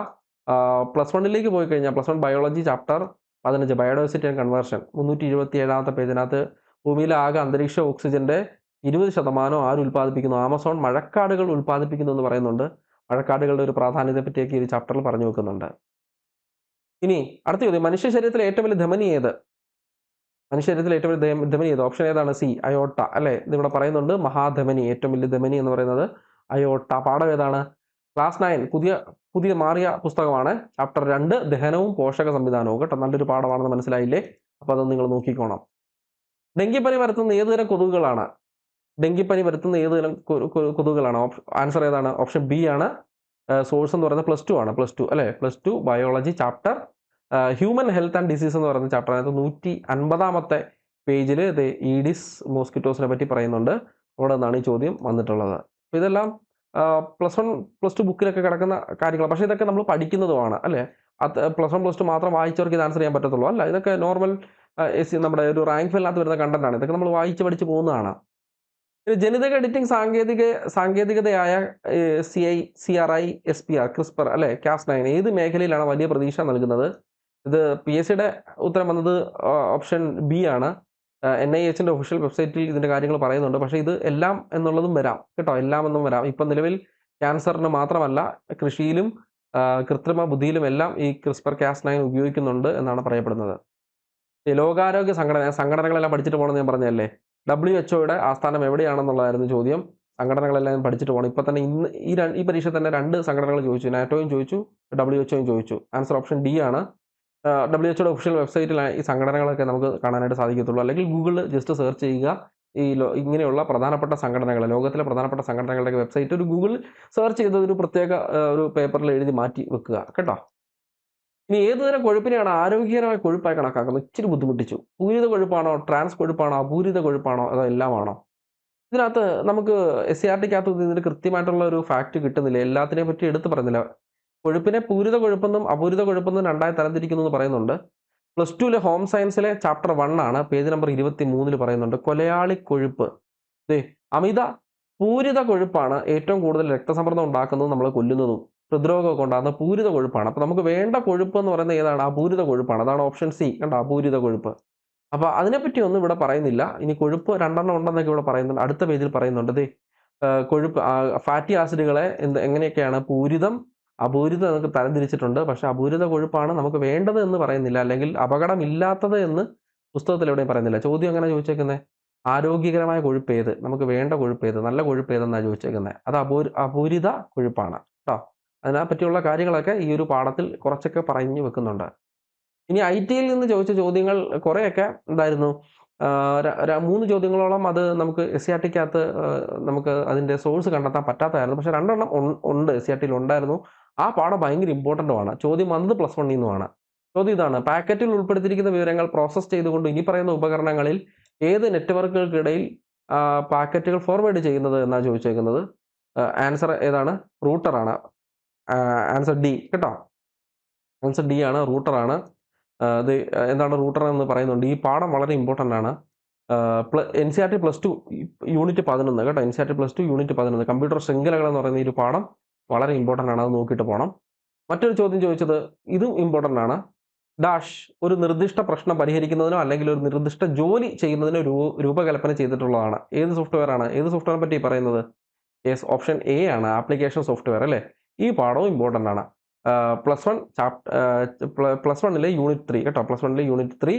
+1 പോയി കഴിഞ്ഞാൽ +1 biology chapter 15 biodiversity and conversion 327ാമത്തെ പേജിനകത്ത് ഭൂമിയിലെ ആകെ അന്തരീക്ഷ ഓക്സിജന്റെ 20% ആര് ഉൽപ്പാദിപ്പിക്കുന്നു? ആമസോൺ മഴക്കാടുകൾ ഉൽപ്പാദിപ്പിക്കുന്നു എന്ന് പറയുന്നുണ്ട്. മഴക്കാടുകളുടെ ഒരു പ്രാധാന്യത്തെ പറ്റിയൊക്കെ ഈ ചാപ്റ്ററിൽ പറഞ്ഞു വെക്കുന്നുണ്ട്. ഇനി അടുത്ത ചോദ്യം, മനുഷ്യ ശരീരത്തിലെ ഏറ്റവും വലിയ ധമനി ഏത്? മനുഷ്യ ശരീരത്തിലെ ഏറ്റവും വലിയ ധമനി ഏത്? ഓപ്ഷൻ ഏതാണ്? സി, അയോട്ട അല്ലെ. ഇതിവിടെ പറയുന്നുണ്ട് മഹാധമനി, ഏറ്റവും വലിയ ധമനി എന്ന് പറയുന്നത് അയോട്ട. പാഠം ഏതാണ്? ക്ലാസ് 9 പുതിയ മാറിയ പുസ്തകമാണ്. ചാപ്റ്റർ 2 ദഹനവും പോഷക സംവിധാനവും കേട്ടോ. നല്ലൊരു പാഠമാണെന്ന് മനസ്സിലായില്ലേ? അപ്പോൾ അത് നിങ്ങൾ നോക്കിക്കോണം. ഡെങ്കിപ്പനി പരത്തുന്ന ഏതുതരം കൊതുകുകളാണ്? ഡെങ്കിപ്പനി പരത്തുന്ന ഏതുതരം കൊതുകുകളാണ്? ആൻസർ ഏതാണ്? ഓപ്ഷൻ ബി ആണ്. സോഴ്സ് എന്ന് പറയുന്നത് +2 ആണ്. +2 അല്ലേ? +2 biology chapter human health and disease എന്ന് പറയുന്ന ചാപ്റ്റർ. അതിനകത്ത് 150ാമത്തെ പേജിൽ ഈഡിസ് മോസ്കിറ്റോസിനെ പറ്റി പറയുന്നുണ്ട്. അവിടെ നിന്നാണ് ഈ ചോദ്യം വന്നിട്ടുള്ളത്. അപ്പോൾ ഇതെല്ലാം +1 +2 ബുക്കിലൊക്കെ കിടക്കുന്ന കാര്യങ്ങളാണ്. പക്ഷേ ഇതൊക്കെ നമ്മൾ പഠിക്കുന്നതുമാണ് അല്ലേ? അത് +1 +2 മാത്രം വായിച്ചവർക്ക് ഇത് ആൻസർ ചെയ്യാൻ പറ്റത്തുള്ളൂ. അല്ല, ഇതൊക്കെ നോർമൽ നമ്മുടെ ഒരു റാങ്ക് ഫെയിലിനകത്ത് വരുന്ന കണ്ടന്റാണ്. ഇതൊക്കെ നമ്മൾ വായിച്ച് പഠിച്ച് പോകുന്നതാണ്. ജനിതക എഡിറ്റിംഗ് സാങ്കേതികതയായ CRISPR ക്രിസ്പർ അല്ലെ Cas9 ഏത് മേഖലയിലാണ് വലിയ പ്രതീക്ഷ നൽകുന്നത്? ഇത് PSCയുടെ ഉത്തരം വന്നത് ഓപ്ഷൻ ബി ആണ്. NIHന്റെ ഒഫീഷ്യൽ വെബ്സൈറ്റിൽ ഇതിന്റെ കാര്യങ്ങൾ പറയുന്നുണ്ട്. പക്ഷേ ഇത് എല്ലാം എന്നുള്ളതും വരാം കേട്ടോ, എല്ലാം എന്നും വരാം. ഇപ്പം നിലവിൽ ക്യാൻസറിന് മാത്രമല്ല കൃഷിയിലും കൃത്രിമ ബുദ്ധിയിലും എല്ലാം ഈ ക്രിസ്പർ Cas9 ഉപയോഗിക്കുന്നുണ്ട് എന്നാണ് പറയപ്പെടുന്നത്. ലോകാരോഗ്യ സംഘടനകളെല്ലാം പഠിച്ചിട്ട് പോകണമെന്ന് ഞാൻ പറഞ്ഞതല്ലേ. WHO ആസ്ഥാനം എവിടെയാണെന്നുള്ളതായിരുന്നു ചോദ്യം. സംഘടനകളെല്ലാം പഠിച്ചിട്ട് പോകണം. ഇപ്പം തന്നെ ഇന്ന് ഈ പരീക്ഷ തന്നെ 2 സംഘടനകൾ ചോദിച്ചു. നാറ്റോയും ചോദിച്ചു, WHOയും ചോദിച്ചു. ആൻസർ ഓപ്ഷൻ ഡി ആണ്. WHO ഒഫീഷ്യൽ വെബ്സൈറ്റിൽ ഈ സംഘടനകളൊക്കെ നമുക്ക് കാണാനായിട്ട് സാധിക്കത്തുള്ളൂ. അല്ലെങ്കിൽ ഗൂഗിളിൽ ജസ്റ്റ് സെർച്ച് ചെയ്യുക. ഇങ്ങനെയുള്ള പ്രധാനപ്പെട്ട സംഘടനകൾ, ലോകത്തിലെ പ്രധാനപ്പെട്ട സംഘടനകളുടെ വെബ്സൈറ്റ് ഒരു ഗൂഗിൾ സെർച്ച് ചെയ്ത് ഒരു പ്രത്യേക ഒരു പേപ്പറിൽ എഴുതി മാറ്റി വെക്കുക കേട്ടോ. ഇനി ഏതുതരം കൊഴുപ്പിനെയാണ് ആരോഗ്യകരമായ കൊഴുപ്പായി കണക്കാക്കുന്നത്? ഇച്ചിരി ബുദ്ധിമുട്ടിച്ചു. പൂരിത കൊഴുപ്പാണോ, ട്രാൻസ് കൊഴുപ്പാണോ, അപൂരിത കൊഴുപ്പാണോ, അതോ എല്ലാമാണോ? ഇതിനകത്ത് നമുക്ക് SCRTക്കകത്ത് ഇതിന് കൃത്യമായിട്ടുള്ള ഒരു ഫാക്ട് കിട്ടുന്നില്ല. എല്ലാത്തിനെ പറ്റി എടുത്തു പറയുന്നില്ല. കൊഴുപ്പിനെ പൂരിത കൊഴുപ്പെന്നും അപൂരിത കൊഴുപ്പെന്നും രണ്ടായി തരംതിരിക്കുന്നു എന്ന് പറയുന്നുണ്ട്. +2 ഹോം സയൻസിലെ ചാപ്റ്റർ 1 ആണ്. പേജ് നമ്പർ 23 പറയുന്നുണ്ട്. കൊലയാളി കൊഴുപ്പ്. അമിത പൂരിത കൊഴുപ്പാണ് ഏറ്റവും കൂടുതൽ രക്തസമ്മർദ്ദം ഉണ്ടാക്കുന്നതും നമ്മളെ കൊല്ലുന്നതും ഹൃദ്രോഗമൊക്കെ ഉണ്ടാകുന്ന പൂരിത കൊഴുപ്പാണ്. അപ്പോൾ നമുക്ക് വേണ്ട കൊഴുപ്പ് എന്ന് പറയുന്നത് ഏതാണ്? അപൂരിത കൊഴുപ്പാണ്. അതാണ് ഓപ്ഷൻ സി. കണ്ടോ, അപൂരിത കൊഴുപ്പ്. അപ്പോൾ അതിനെപ്പറ്റി ഒന്നും ഇവിടെ പറയുന്നില്ല. ഇനി കൊഴുപ്പ് 2 ഉണ്ടെന്നൊക്കെ ഇവിടെ പറയുന്നുണ്ട്. അടുത്ത പേജിൽ പറയുന്നുണ്ട്. കൊഴുപ്പ് ഫാറ്റി ആസിഡുകളെ എങ്ങനെയൊക്കെയാണ് പൂരിതം അപൂരിതം എന്നൊക്കെ തരംതിരിച്ചിട്ടുണ്ട്. പക്ഷേ അപൂരിത കൊഴുപ്പാണ് നമുക്ക് വേണ്ടത് എന്ന് പറയുന്നില്ല, അല്ലെങ്കിൽ അപകടമില്ലാത്തത് എന്ന് പുസ്തകത്തിൽ എവിടെയും പറയുന്നില്ല. ചോദ്യം എങ്ങനെ ചോദിച്ചേക്കുന്നത്? ആരോഗ്യകരമായ കൊഴുപ്പ് ഏത്, നമുക്ക് വേണ്ട കൊഴുപ്പ് ഏത്, നല്ല കൊഴുപ്പ് ഏതെന്നാണ് ചോദിച്ചേക്കുന്നത്. അത് അപൂരിത കൊഴുപ്പാണ് കേട്ടോ. അതിനെപ്പറ്റിയുള്ള കാര്യങ്ങളൊക്കെ ഈ ഒരു പാഠത്തിൽ കുറച്ചൊക്കെ പറഞ്ഞു വെക്കുന്നുണ്ട്. ഇനി IT-യിൽ നിന്ന് ചോദിച്ച ചോദ്യങ്ങൾ കുറേയൊക്കെ എന്തായിരുന്നു? 3 ചോദ്യങ്ങളോളം അത് നമുക്ക് SCRTക്കകത്ത് നമുക്ക് അതിൻ്റെ സോഴ്സ് കണ്ടെത്താൻ പറ്റാത്തതായിരുന്നു. പക്ഷേ 2 ഉണ്ട്, SCRTയിൽ ഉണ്ടായിരുന്നു. ആ പാഠം ഭയങ്കര ഇമ്പോർട്ടൻ്റുമാണ്. ചോദ്യം വന്നത് +1 നിന്നുമാണ്. ചോദ്യം ഇതാണ്: പാക്കറ്റിൽ ഉൾപ്പെടുത്തിയിരിക്കുന്ന വിവരങ്ങൾ പ്രോസസ്സ് ചെയ്തുകൊണ്ട് ഇനി പറയുന്ന ഉപകരണങ്ങളിൽ ഏത് നെറ്റ്വർക്കുകൾക്കിടയിൽ പാക്കറ്റുകൾ ഫോർവേഡ് ചെയ്യുന്നത് എന്നാണ് ചോദിച്ചേക്കുന്നത്. ആൻസർ ഏതാണ്? റൂട്ടറാണ്. ആൻസർ ഡി കേട്ടോ. ആൻസർ ഡി ആണ്, റൂട്ടറാണ്. ഇത് എന്താണ് റൂട്ടർ എന്ന് പറയുന്നുണ്ട്. ഈ പാഠം വളരെ ഇമ്പോർട്ടൻ്റ് ആണ്. NCERT +2 യൂണിറ്റ് 11 കേട്ടോ. NCERT +2 യൂണിറ്റ് 11 കമ്പ്യൂട്ടർ ശൃംഖലകൾ എന്ന് പറയുന്ന ഈ ഒരു പാഠം വളരെ ഇമ്പോർട്ടൻ്റ് ആണ്. അത് നോക്കിയിട്ട് പോകണം. മറ്റൊരു ചോദ്യം ചോദിച്ചത് ഇതും ഇമ്പോർട്ടൻ്റ് ആണ്. ഡാഷ് ഒരു നിർദ്ദിഷ്ട പ്രശ്നം പരിഹരിക്കുന്നതിനോ അല്ലെങ്കിൽ ഒരു നിർദ്ദിഷ്ട ജോലി ചെയ്യുന്നതിനോ രൂപകൽപ്പന ചെയ്തിട്ടുള്ളതാണ്. ഏത് സോഫ്റ്റ്വെയർ ആണ്? ഏത് സോഫ്റ്റ്വെയറിനെ പറ്റി പറയുന്നത്? യെസ്, ഓപ്ഷൻ എ ആണ്, ആപ്ലിക്കേഷൻ സോഫ്റ്റ്വെയർ അല്ലേ. ഈ പാഠവും ഇമ്പോർട്ടൻ്റ് ആണ്. +1 യൂണിറ്റ് 3 കേട്ടോ. +1 യൂണിറ്റ് 3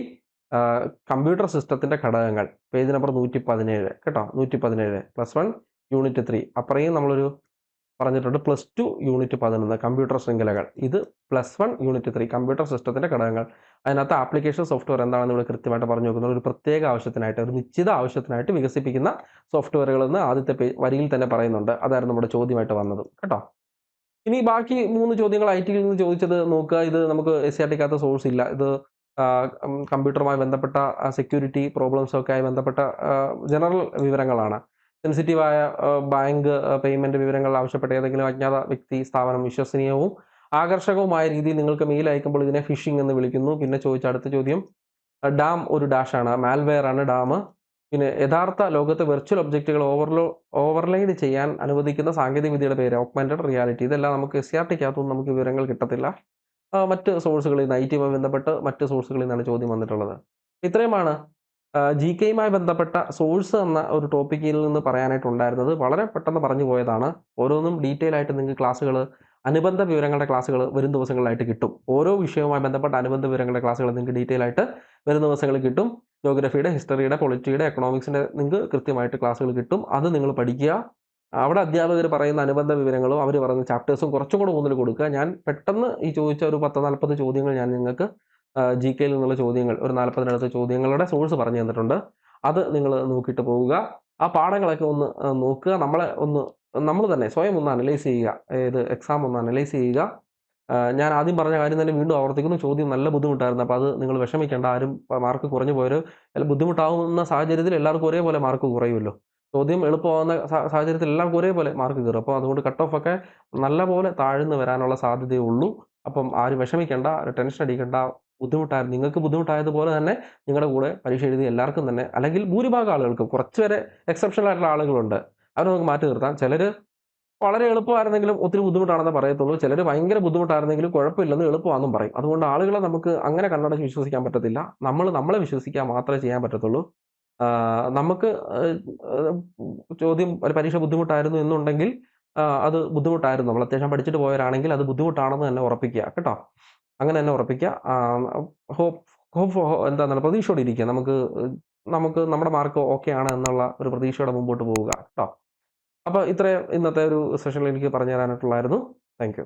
കമ്പ്യൂട്ടർ സിസ്റ്റത്തിന്റെ ഘടകങ്ങൾ, പേജ് നമ്പർ 117 കേട്ടോ. 117 +1 യൂണിറ്റ് 3. അപ്പറയും നമ്മളൊരു പറഞ്ഞിട്ടുണ്ട് +2 യൂണിറ്റ് 11 കമ്പ്യൂട്ടർ ശൃംഖലകൾ. ഇത് +1 യൂണിറ്റ് 3 കമ്പ്യൂട്ടർ സിസ്റ്റത്തിന്റെ ഘടകങ്ങൾ. അതിനകത്ത് ആപ്ലിക്കേഷൻ സോഫ്റ്റ്വെയർ എന്താണെന്ന് ഇവിടെ കൃത്യമായിട്ട് പറഞ്ഞു നോക്കുന്നത്. ഒരു പ്രത്യേക ആവശ്യത്തിനായിട്ട്, ഒരു നിശ്ചിത ആവശ്യത്തിനായിട്ട് വികസിപ്പിക്കുന്ന സോഫ്റ്റ്വെയറുകൾ എന്ന് ആദ്യത്തെ വരിയിൽ തന്നെ പറയുന്നുണ്ട്. അതായിരുന്നു നമ്മുടെ ചോദ്യമായിട്ട് വന്നത് കേട്ടോ. ഇനി ബാക്കി 3 ചോദ്യങ്ങൾ IT-യിൽ നിന്ന് ചോദിച്ചത് നോക്കുക. ഇത് നമുക്ക് SCRTക്കകത്ത് സോഴ്സ് ഇല്ല. ഇത് കമ്പ്യൂട്ടറുമായി ബന്ധപ്പെട്ട സെക്യൂരിറ്റി പ്രോബ്ലംസ് ഒക്കെ ആയി ബന്ധപ്പെട്ട ജനറൽ വിവരങ്ങളാണ്. സെൻസിറ്റീവായ ബാങ്ക് പേയ്മെന്റ് വിവരങ്ങൾ ആവശ്യപ്പെട്ട ഏതെങ്കിലും അജ്ഞാത വ്യക്തി, സ്ഥാപനം വിശ്വസനീയവും ആകർഷകവുമായ രീതിയിൽ നിങ്ങൾക്ക് മെയിൽ അയക്കുമ്പോൾ ഇതിനെ ഫിഷിംഗ് എന്ന് വിളിക്കുന്നു. പിന്നെ ചോദിച്ച അടുത്ത ചോദ്യം ഡാം ഒരു ഡാഷാണ്, മാൽവെയർ ആണ് ഡാം. പിന്നെ യഥാർത്ഥ ലോകത്തെ വെർച്വൽ ഒബ്ജക്റ്റുകൾ ഓവർലൈഡ് ചെയ്യാൻ അനുവദിക്കുന്ന സാങ്കേതിക വിദ്യയുടെ പേര് ഓഗ്മെന്റഡ് റിയാലിറ്റി. ഇതെല്ലാം നമുക്ക് SCRTക്കകത്തൊന്നും നമുക്ക് വിവരങ്ങൾ കിട്ടത്തില്ല. മറ്റ് സോഴ്സുകളിൽ നിന്ന്, IT-യുമായി ബന്ധപ്പെട്ട് മറ്റ് സോഴ്സുകളിൽ നിന്നാണ് ചോദ്യം വന്നിട്ടുള്ളത്. ഇത്രയുമാണ് GK-യുമായി ബന്ധപ്പെട്ട സോഴ്സ് എന്ന ഒരു ടോപ്പിക്കിൽ നിന്ന് പറയാനായിട്ടുണ്ടായിരുന്നത്. വളരെ പെട്ടെന്ന് പറഞ്ഞു പോയതാണ്. ഓരോന്നും ഡീറ്റെയിൽ ആയിട്ട് നിങ്ങൾക്ക് ക്ലാസ്സുകൾ, അനുബന്ധ വിവരങ്ങളുടെ ക്ലാസ്സുകൾ വരും ദിവസങ്ങളിലായിട്ട് കിട്ടും. ഓരോ വിഷയവുമായി ബന്ധപ്പെട്ട അനുബന്ധ വിവരങ്ങളുടെ ക്ലാസ്സുകൾ നിങ്ങൾക്ക് ഡീറ്റെയിൽ ആയിട്ട് വരും ദിവസങ്ങളിൽ കിട്ടും. ജോഗ്രഫിയുടെ, ഹിസ്റ്ററിയുടെ, പൊളിറ്റിയുടെ, എക്കണോമിക്സിൻ്റെ നിങ്ങൾക്ക് കൃത്യമായിട്ട് ക്ലാസ്സുകൾ കിട്ടും. അത് നിങ്ങൾ പഠിക്കുക. അവിടെ അധ്യാപകർ പറയുന്ന അനുബന്ധ വിവരങ്ങളും അവർ പറയുന്ന ചാപ്റ്റേഴ്സും കുറച്ചും കൂടെ ഊന്നൽ കൊടുക്കുക. ഞാൻ പെട്ടെന്ന് ഈ ചോദിച്ച ഒരു 10-40 ചോദ്യങ്ങൾ ഞാൻ നിങ്ങൾക്ക് GKയിൽ നിന്നുള്ള ചോദ്യങ്ങൾ ഒരു 40-നടുത്ത് ചോദ്യങ്ങളുടെ സോഴ്സ് പറഞ്ഞു തന്നിട്ടുണ്ട്. അത് നിങ്ങൾ നോക്കിയിട്ട് പോവുക. ആ പാഠങ്ങളൊക്കെ ഒന്ന് നോക്കുക. നമ്മൾ തന്നെ സ്വയം ഒന്ന് അനലൈസ് ചെയ്യുക. ഏത് എക്സാം ഒന്ന് അനലൈസ് ചെയ്യുക. ഞാൻ ആദ്യം പറഞ്ഞ കാര്യം തന്നെ വീണ്ടും ആവർത്തിക്കുന്നു. ചോദ്യം നല്ല ബുദ്ധിമുട്ടായിരുന്നു. അപ്പോൾ അത് നിങ്ങൾ വിഷമിക്കേണ്ട. ആരും മാർക്ക് കുറഞ്ഞു പോയവർ ബുദ്ധിമുട്ടാവുന്ന സാഹചര്യത്തിൽ എല്ലാവർക്കും ഒരേപോലെ മാർക്ക് കുറയുമല്ലോ. ചോദ്യം എളുപ്പമാവുന്ന സാഹചര്യത്തിൽ എല്ലാവർക്കും ഒരേപോലെ മാർക്ക് കയറും. അപ്പോൾ അതുകൊണ്ട് കട്ട് ഓഫ് ഒക്കെ നല്ലപോലെ താഴ്ന്നു വരാനുള്ള സാധ്യതയേ ഉള്ളൂ. അപ്പം ആരും വിഷമിക്കേണ്ട, ടെൻഷൻ അടിക്കേണ്ട. ബുദ്ധിമുട്ടായിരുന്നു. നിങ്ങൾക്ക് ബുദ്ധിമുട്ടായതുപോലെ തന്നെ നിങ്ങളുടെ കൂടെ പരീക്ഷ എഴുതിയ എല്ലാവർക്കും തന്നെ, അല്ലെങ്കിൽ ഭൂരിഭാഗം ആളുകൾക്കും, കുറച്ച് വരെ എക്സെപ്ഷണൽ ആയിട്ടുള്ള ആളുകളുണ്ട്. അവരെ നമുക്ക് മാറ്റി നിർത്താം. ചിലർ വളരെ എളുപ്പമായിരുന്നെങ്കിലും ഒത്തിരി ബുദ്ധിമുട്ടാണെന്നേ പറയത്തുള്ളൂ. ചിലർ ഭയങ്കര ബുദ്ധിമുട്ടായിരുന്നെങ്കിലും കുഴപ്പമില്ലെന്ന് എളുപ്പമാണെന്നും പറയും. അതുകൊണ്ട് ആളുകളെ നമുക്ക് അങ്ങനെ കണ്ണടച്ച് വിശ്വസിക്കാൻ പറ്റത്തില്ല. നമ്മളെ വിശ്വസിക്കാൻ മാത്രമേ ചെയ്യാൻ പറ്റത്തുള്ളൂ. നമുക്ക് ചോദ്യം ഒരു പരീക്ഷ ബുദ്ധിമുട്ടായിരുന്നു എന്നുണ്ടെങ്കിൽ അത് ബുദ്ധിമുട്ടായിരുന്നു. നമ്മൾ അത്യാവശ്യം പഠിച്ചിട്ട് പോയവരാണെങ്കിൽ അത് ബുദ്ധിമുട്ടാണെന്ന് തന്നെ ഉറപ്പിക്കുക കേട്ടോ. അങ്ങനെ തന്നെ ഉറപ്പിക്കുക. എന്താണ് പ്രതീക്ഷയോടെ ഇരിക്കുക. നമുക്ക് നമ്മുടെ മാർക്ക് ഓക്കെ ആണ് എന്നുള്ള ഒരു പ്രതീക്ഷയോടെ മുമ്പോട്ട് പോവുക കേട്ടോ. അപ്പോൾ ഇത്രയും ഇന്നത്തെ ഒരു സെഷനിൽ എനിക്ക് പറഞ്ഞു തരാനായിട്ടുള്ളായിരുന്നു. Thank you.